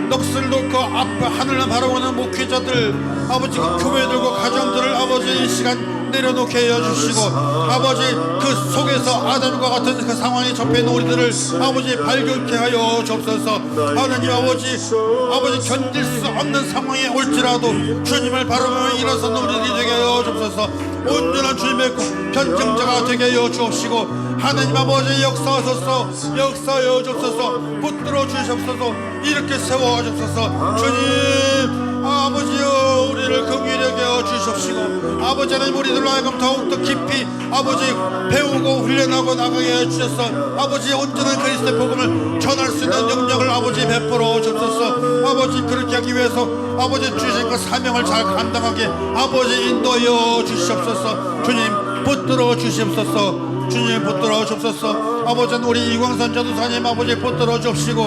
Speaker 2: 넋을 놓고 앞에 하늘을 바라보는 목회자들, 아버지, 그 교회들과 가정들을 아버지 이 시간
Speaker 1: 내려놓게 하여 주시고 아버지 그 속에서 아담과 같은 그 상황에 접해 있는 우리들을 아버지 발견케 하여 주옵소서. 하나님 아버지 견딜 수 없는 상황에 올지라도 주님을 바라보며 일어서는 우리들이 되게 하여 주옵소서. 온전한 주님의 편증자가 되게 하여 주옵시고 하나님 아버지 역사하소서. 역사하여 주옵소서. 붙들어 주시옵소서. 이렇게 세워 주옵소서. 주님 아버지여 우리를 긍휼하게 하여 주시옵시고 아버지 하나님 우리들로 하여금 더욱더 깊이 아버지 배우고 훈련하고 나가게 하여 주셔서 아버지 온전한 그리스도의 복음을 전할 수 있는 능력을 아버지 베풀어 주옵소서. 아버지 그렇게 하기 위해서 아버지 주신 그 사명을 잘 감당하게 아버지 인도하여 주시옵소서. 주님 붙들어 주시옵소서. 주님 붙들어 주옵소서. 아버지는 우리 이광선 전도사님 아버지 붙들어 주옵시고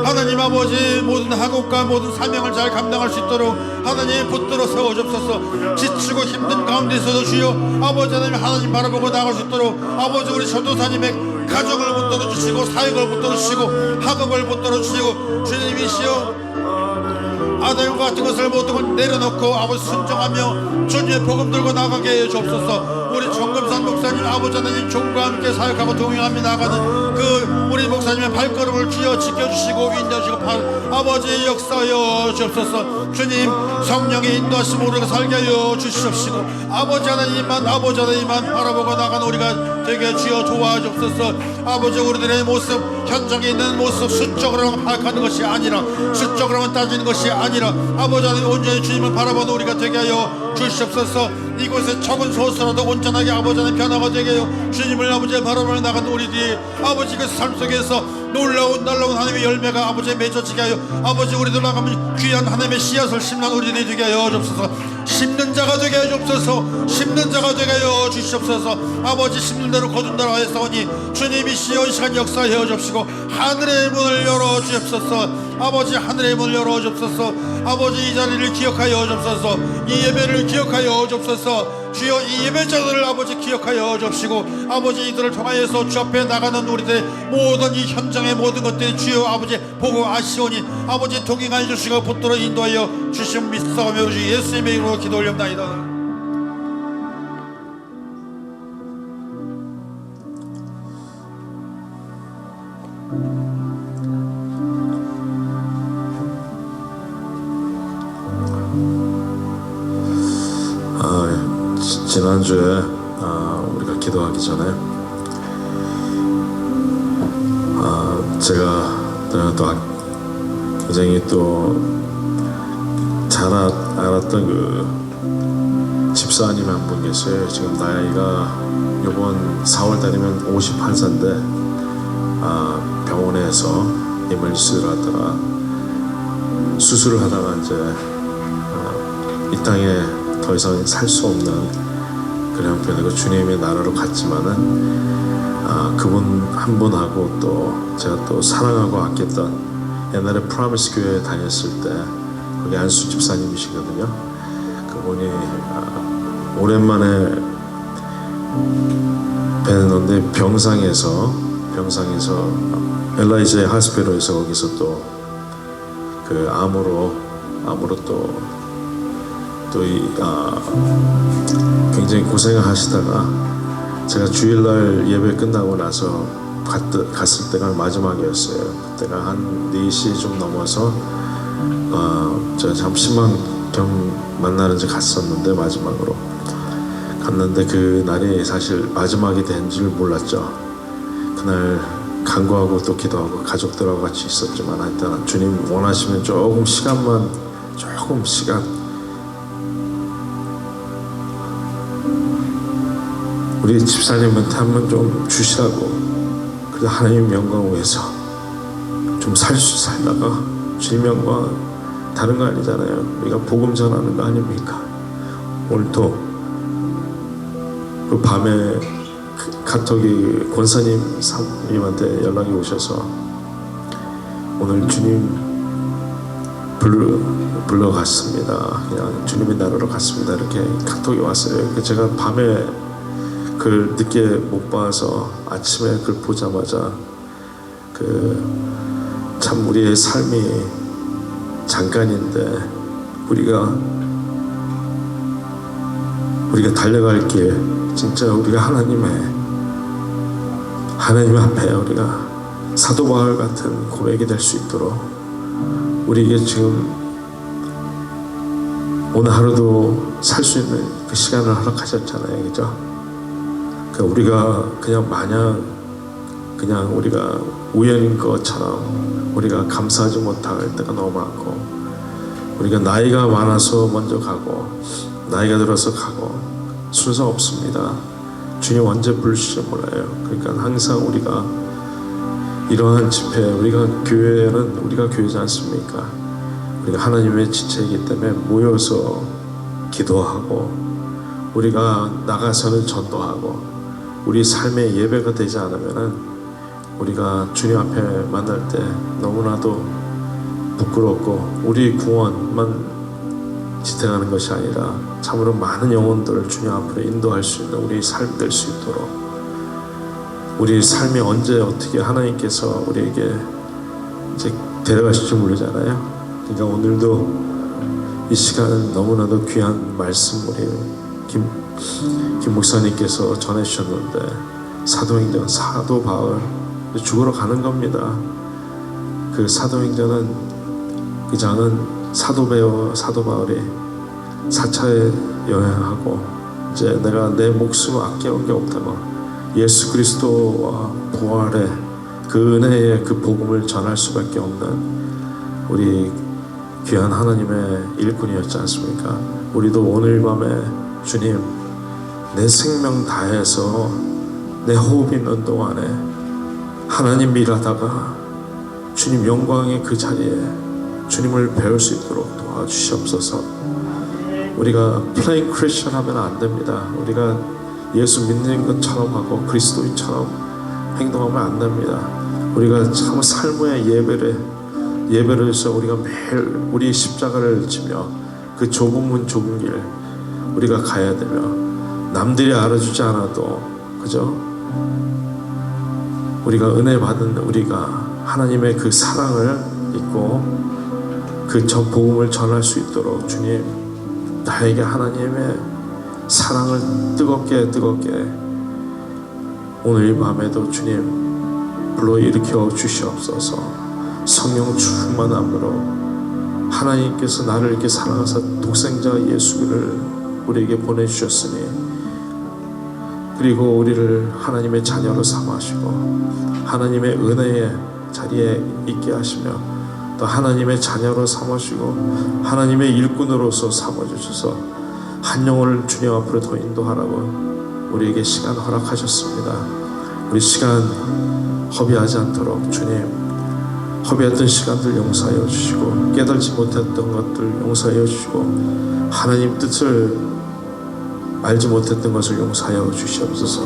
Speaker 1: 하나님 아버지 모든 학업과 모든 사명을 잘 감당할 수 있도록 하나님 붙들어 세워 주옵소서. 지치고 힘든 가운데서도 주여 아버지 하나님 바라보고 나갈 수 있도록 아버지 우리 전도사님의 가정을 붙들어 주시고 사역을 붙들어 주시고 학업을 붙들어 주시고 주님이시여 아담과 같은 것을 모든 걸 내려놓고 아버지 순종하며 주님의 복음 들고 나가게 해 주옵소서. 우리 정금산 목사님 아버지 하나님 종과 함께 사역하고 동행하며 나가는 그 우리 목사님의 발걸음을 주여 지켜주시고 인도하시고 아버지 역사하여 주옵소서. 주님 성령의 인도하심 우리가 살게 하여 주시옵시고 아버지 하나님만 바라보고 나가는 우리가 되게 주여 도와주옵소서. 아버지 우리들의 모습 현장에 있는 모습 수적으로만 파악하는 것이 아니라 수적으로만 따지는 것이 아니라 아버지 하나님 온전히 주님을 바라보는 우리가 되게 하여 주시옵소서. 이곳에 적은 소수라도 온전하게 아버지 하나님 변화가 되게 하여 주님을 아버지 바라보며 나가는 우리들이 아버지 그 삶 속에서 놀라운 하나님의 열매가 아버지 맺어지게 하여 아버지 우리들 나가면 귀한 하나님의 씨앗을 심는 우리들이 되게 하여 주옵소서. 심는 자가 되게 하여 주옵소서. 심는 자가 되게 하여 주시옵소서. 아버지 심는 대로 거둔 대로 하였사오니 주님이시여 이 시간 역사하여 주옵시고 하늘의 문을 열어 주옵소서. 아버지 하늘의 문을 열어 주옵소서. 아버지 이 자리를 기억하여 주옵소서. 이 예배를 기억하여 주옵소서. 주여 이 예배자들을 아버지 기억하여 주옵시고 아버지 이들을 통하여서 주 앞에 나가는 우리들의 모든 이 현장의 모든 것들이 주여 아버지 보고 아시오니 아버지 동행하여 주시고 붙들어 인도하여 주시면 믿사오며 주 예수님의 이름으로 기도 올립나이다.
Speaker 3: 지난주에 우리가 기도하기 전에 제가 또 굉장히 또 잘 알았던 그 집사님 한 분 계세요. 지금 나이가 이번 4월 달이면 58세인데 병원에서 이멀리스를 하다가 수술을 하다가 이제 이 땅에 더 이상 살 수 없는 그런 형편이고 주님의 나라로 갔지만은 그분 한 분하고 또 제가 또 사랑하고 아꼈던 옛날에 프라미스 교회에 다녔을 때 거기 안수 집사님이시거든요. 그분이 오랜만에 뵀는데 병상에서 엘라이제 하스피럴에서 거기서 또 그 암으로 굉장히 고생을 하시다가 제가 주일날 예배 끝나고 나서 갔을 때가 마지막이었어요. 그때가 한 4시 좀 넘어서 제가 잠시만 만나는 데 갔었는데 마지막으로 갔는데 그 날이 사실 마지막이 된 줄 몰랐죠. 그날 간구하고 또 기도하고 가족들하고 같이 있었지만 하여튼 주님 원하시면 조금 시간 우리 집사님한테 한번 좀 주시라고. 그래서 하나님 영광을 위해서 좀 살다가 주님 영광 다른 거 아니잖아요. 우리가 복음 전하는 거 아닙니까? 오늘 또 그 밤에 카톡이 권사님 사모님한테 연락이 오셔서 오늘 주님 불러갔습니다. 그냥 주님의 나라로 갔습니다. 이렇게 카톡이 왔어요. 제가 밤에 그걸 늦게 못 봐서 아침에 그걸 보자마자 참 우리의 삶이 잠깐인데 우리가 우리가 달려갈 길 진짜 우리가 하나님 앞에 우리가 사도 바울 같은 고백이 될 수 있도록 우리에게 지금 오늘 하루도 살 수 있는 그 시간을 허락하셨잖아요, 그죠? 그러니까 우리가 그냥 마냥 그냥 우리가 우연인 것처럼 우리가 감사하지 못할 때가 너무 많고, 우리가 나이가 많아서 먼저 가고 나이가 들어서 가고 순서 없습니다. 주님 언제 부르실지 몰라요. 그러니까 항상 우리가 이러한 집회, 우리가 교회는 우리가 교회지 않습니까? 우리가 하나님의 지체이기 때문에 모여서 기도하고 우리가 나가서는 전도하고 우리 삶의 예배가 되지 않으면은 우리가 주님 앞에 만날 때 너무나도 부끄럽고 우리 구원만 지탱하는 것이 아니라 참으로 많은 영혼들을 주님 앞으로 인도할 수 있는 우리 삶 될 수 있도록, 우리 삶이 언제 어떻게 하나님께서 우리에게 이제 데려가실지 모르잖아요. 그러니까 오늘도 이 시간은 너무나도 귀한 말씀 우리 김 목사님께서 전해주셨는데, 사도행전 사도 바울 죽으러 가는 겁니다. 그 사도행전은 그 장은 사도 바울이 4차에 여행하고 이제 내가 내 목숨을 아껴온 게 없다고 예수 그리스도와 부활의 그 은혜의 그 복음을 전할 수밖에 없는 우리 귀한 하나님의 일꾼이었지 않습니까? 우리도 오늘 밤에 주님 내 생명 다해서 내 호흡 있는 동안에 하나님 일하다가 주님 영광의 그 자리에 주님을 배울 수 있도록 도와주시옵소서. 우리가 플레인 크리스천 하면 안 됩니다. 우리가 예수 믿는 것처럼 하고 그리스도인처럼 행동하면 안 됩니다. 우리가 참 삶의 예배를 해서 우리가 매일 우리 십자가를 지며 그 좁은 문 좁은 길 우리가 가야 되며, 남들이 알아주지 않아도 그죠? 우리가 은혜 받은 우리가 하나님의 그 사랑을 잊고 그 복음을 전할 수 있도록 주님 나에게 하나님의 사랑을 뜨겁게 오늘 이 밤에도 주님 불러일으켜 주시옵소서. 성령 충만함으로 하나님께서 나를 이렇게 사랑하사 독생자 예수를 우리에게 보내주셨으니, 그리고 우리를 하나님의 자녀로 삼으시고 하나님의 은혜의 자리에 있게 하시며 또 하나님의 자녀로 삼으시고 하나님의 일꾼으로서 삼아주셔서 한 영혼을 주님 앞으로 더 인도하라고 우리에게 시간 허락하셨습니다. 우리 시간 허비하지 않도록 주님 허비했던 시간들 용서하여 주시고 깨달지 못했던 것들 용서하여 주시고 하나님 뜻을 알지 못했던 것을 용서하여 주시옵소서.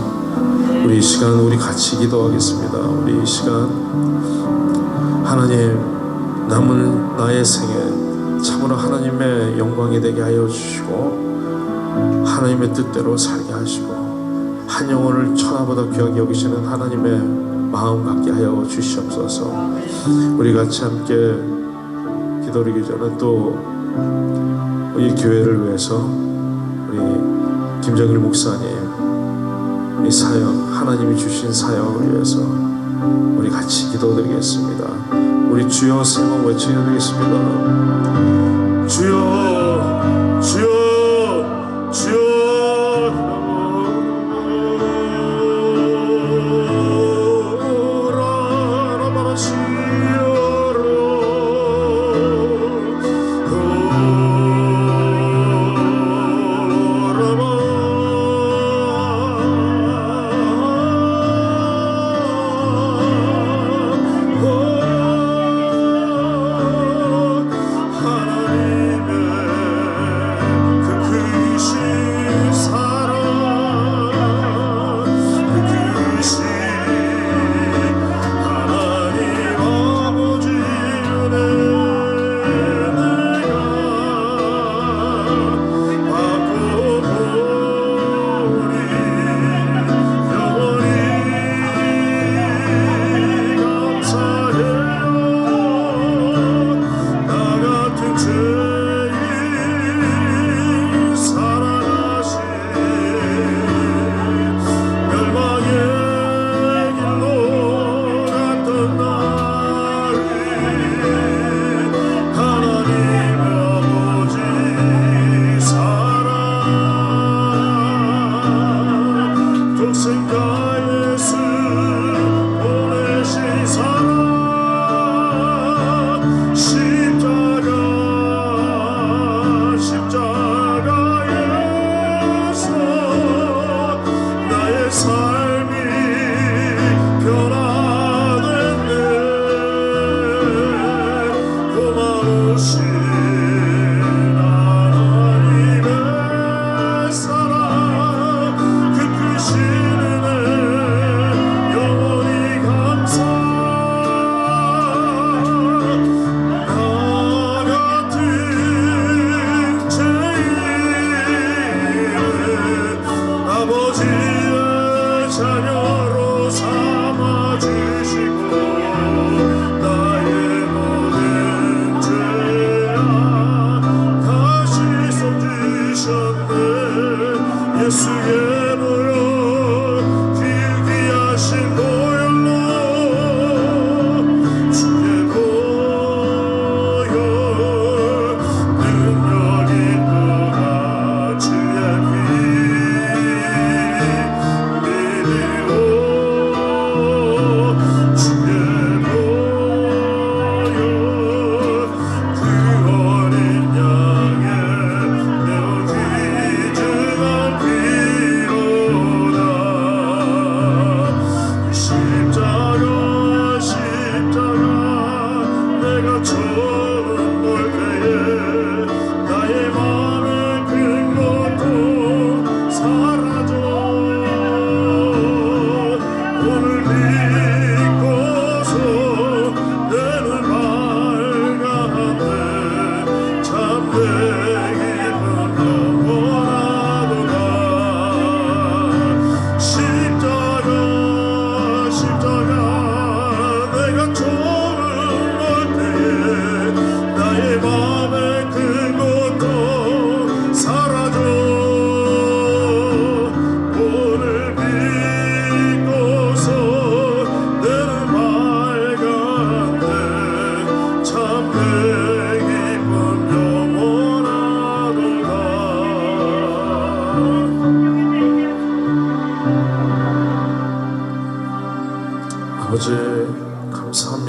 Speaker 3: 우리 이 시간 우리 같이 기도하겠습니다. 우리 이 시간 하나님 남은 나의 생에 참으로 하나님의 영광이 되게 하여 주시고 하나님의 뜻대로 살게 하시고 한 영혼을 천하보다 귀하게 여기시는 하나님의 마음 갖게 하여 주시옵소서. 우리 같이 함께 기도드리기 전에 또 이 교회를 위해서 우리 김정일 목사님 이 사역, 하나님이 주신 사역을 위해서 우리 같이 기도드리겠습니다. 우리 주여 세 번 외쳐드리겠습니다. 주여 주여 주여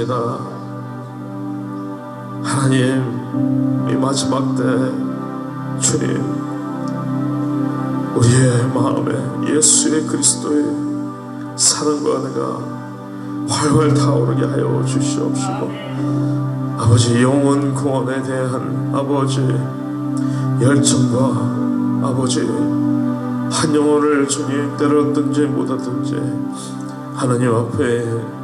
Speaker 3: 감사합니다. 하나님, 이 마지막 때 주님, 우리의 마음에 예수의 그리스도의 사랑과 은혜가 활활 타오르게 하여 주시옵시고, 아버지 영원 구원에 대한 아버지 열정과 아버지 한 영혼을 주님 때렸든지 못하든지 하나님 앞에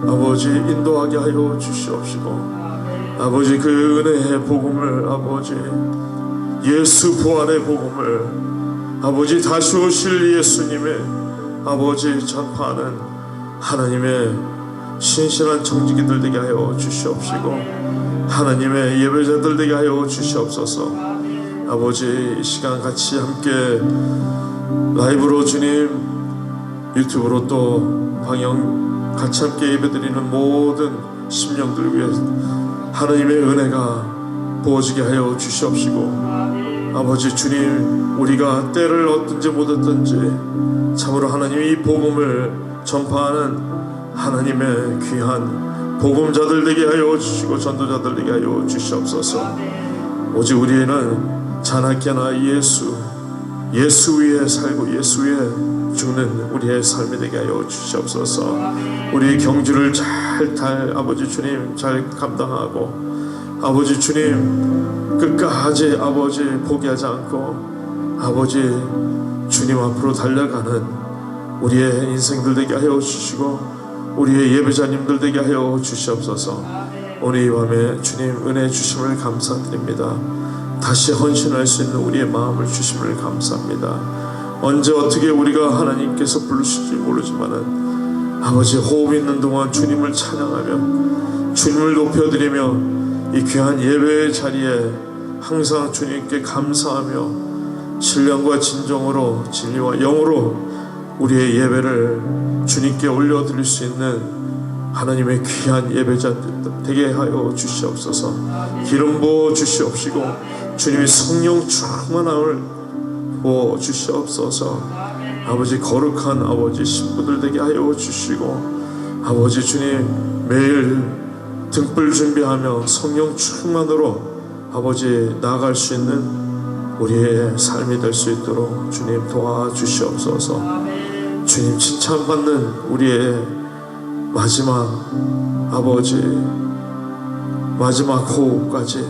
Speaker 3: 아버지 인도하게 하여 주시옵시고, 아버지 그 은혜의 복음을, 아버지 예수 부활의 복음을, 아버지 다시 오실 예수님의 아버지 전파하는 하나님의 신실한 청지기들 되게 하여 주시옵시고, 하나님의 예배자들 되게 하여 주시옵소서. 아버지 이 시간 같이 함께 라이브로 주님, 유튜브로 또 방영 같이 함께 예배드리는 모든 심령들 위해 하나님의 은혜가 부어지게 하여 주시옵시고, 아버지 주님, 우리가 때를 얻든지 못 얻든지 참으로 하나님이 이 복음을 전파하는 하나님의 귀한 복음자들 되게 하여 주시고 전도자들 되게 하여 주시옵소서. 오직 우리는 자나깨나 예수 위에 살고 예수 위에 죽는 우리의 삶이 되게 하여 주시옵소서. 우리의 경주를 아버지 주님 잘 감당하고, 아버지 주님 끝까지 아버지 포기하지 않고 아버지 주님 앞으로 달려가는 우리의 인생들 되게 하여 주시고, 우리의 예배자님들 되게 하여 주시옵소서. 오늘 이 밤에 주님 은혜 주심을 감사드립니다. 다시 헌신할 수 있는 우리의 마음을 주심을 감사합니다. 언제 어떻게 우리가 하나님께서 부르실지 모르지만은 아버지 호흡 있는 동안 주님을 찬양하며 주님을 높여드리며 이 귀한 예배의 자리에 항상 주님께 감사하며 신령과 진정으로 진리와 영으로 우리의 예배를 주님께 올려드릴 수 있는 하나님의 귀한 예배자 되게 하여 주시옵소서. 기름 부어 주시옵시고 주님의 성령 충만함을 부어 주시옵소서. 아버지 거룩한 아버지 신부들 되게 하여 주시고, 아버지 주님 매일 등불 준비하며 성령 충만으로 아버지 나아갈 수 있는 우리의 삶이 될 수 있도록 주님 도와주시옵소서. 주님 칭찬받는 우리의 마지막 아버지 마지막 호흡까지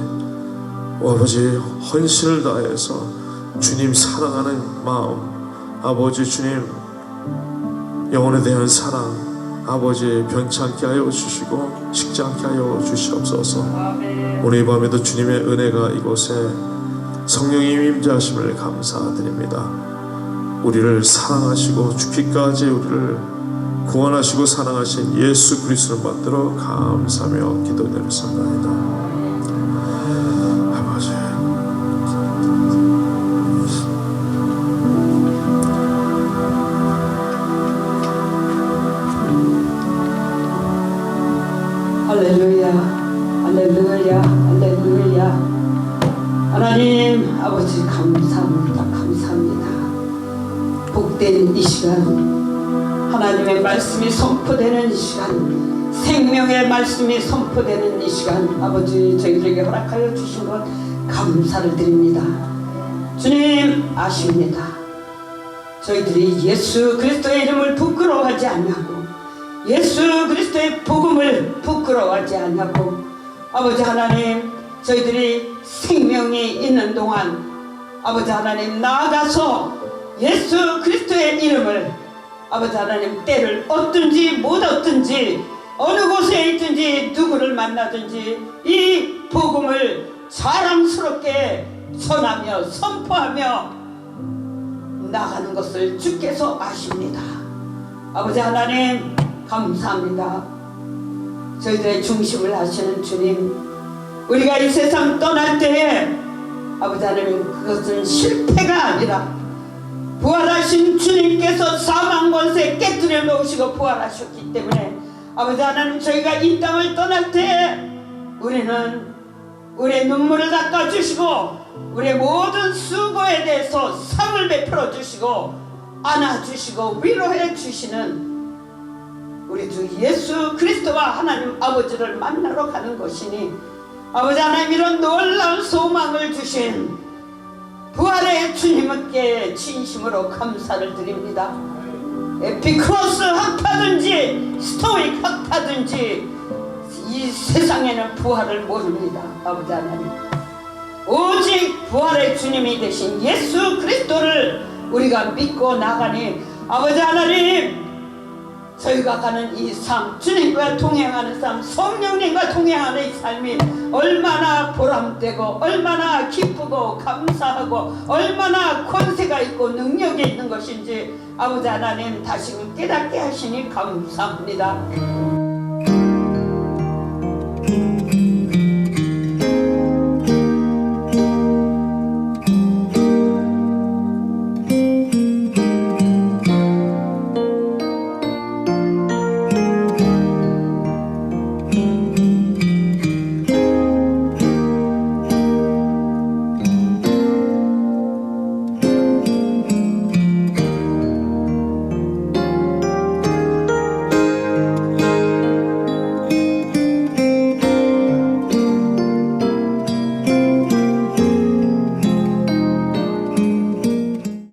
Speaker 3: 아버지 헌신을 다해서 주님 사랑하는 마음, 아버지 주님 영혼에 대한 사랑 아버지 변치 않게 하여 주시고 식지 않게 하여 주시옵소서. 오늘 이 밤에도 주님의 은혜가 이곳에 성령의 임재하심을 감사드립니다. 우리를 사랑하시고 죽기까지 우리를 구원하시고 사랑하신 예수 그리스도를 받들어 감사하며 기도드렸습니다. 아버지,
Speaker 4: 할렐루야, 할렐루야, 할렐루야. 하나님 아버지 감사합니다. 감사합니다. 복된 이 시간, 하나님의 말씀이 선포되는 이 시간, 생명의 말씀이 선포되는 이 시간, 아버지 저희들에게 허락하여 주신 것 감사를 드립니다. 주님 아십니다. 저희들이 예수 그리스도의 이름을 부끄러워하지 않냐고, 예수 그리스도의 복음을 부끄러워하지 않냐고, 아버지 하나님 저희들이 생명이 있는 동안 아버지 하나님 나아가서 예수 그리스도의 이름을 아버지 하나님 때를 얻든지 못 얻든지 어느 곳에 있든지 누구를 만나든지 이 복음을 자랑스럽게 전하며 선포하며 나가는 것을 주께서 아십니다. 아버지 하나님 감사합니다. 저희들의 중심을 하시는 주님, 우리가 이 세상 떠날 때에 아버지 하나님 그것은 실패가 아니라 부활하신 주님께서 사망 권세 깨뜨려 놓으시고 부활하셨기 때문에 아버지 하나님 저희가 이 땅을 떠날 때 우리는 우리의 눈물을 닦아주시고 우리의 모든 수고에 대해서 상을 베풀어 주시고 안아주시고 위로해 주시는 우리 주 예수 그리스도와 하나님 아버지를 만나러 가는 것이니 아버지 하나님 이런 놀라운 소망을 주신 부활의 주님께 진심으로 감사를 드립니다. 에피크로스 학파든지 스토익 학파든지 이 세상에는 부활을 모릅니다. 아버지 하나님 오직 부활의 주님이 되신 예수 그리스도를 우리가 믿고 나가니 아버지 하나님 저희가 가는 이 삶, 주님과 동행하는 삶, 성령님과 동행하는 이 삶이 얼마나 보람되고 얼마나 기쁘고 감사하고 얼마나 권세가 있고 능력이 있는 것인지 아버지 하나님 다시금 깨닫게 하시니 감사합니다.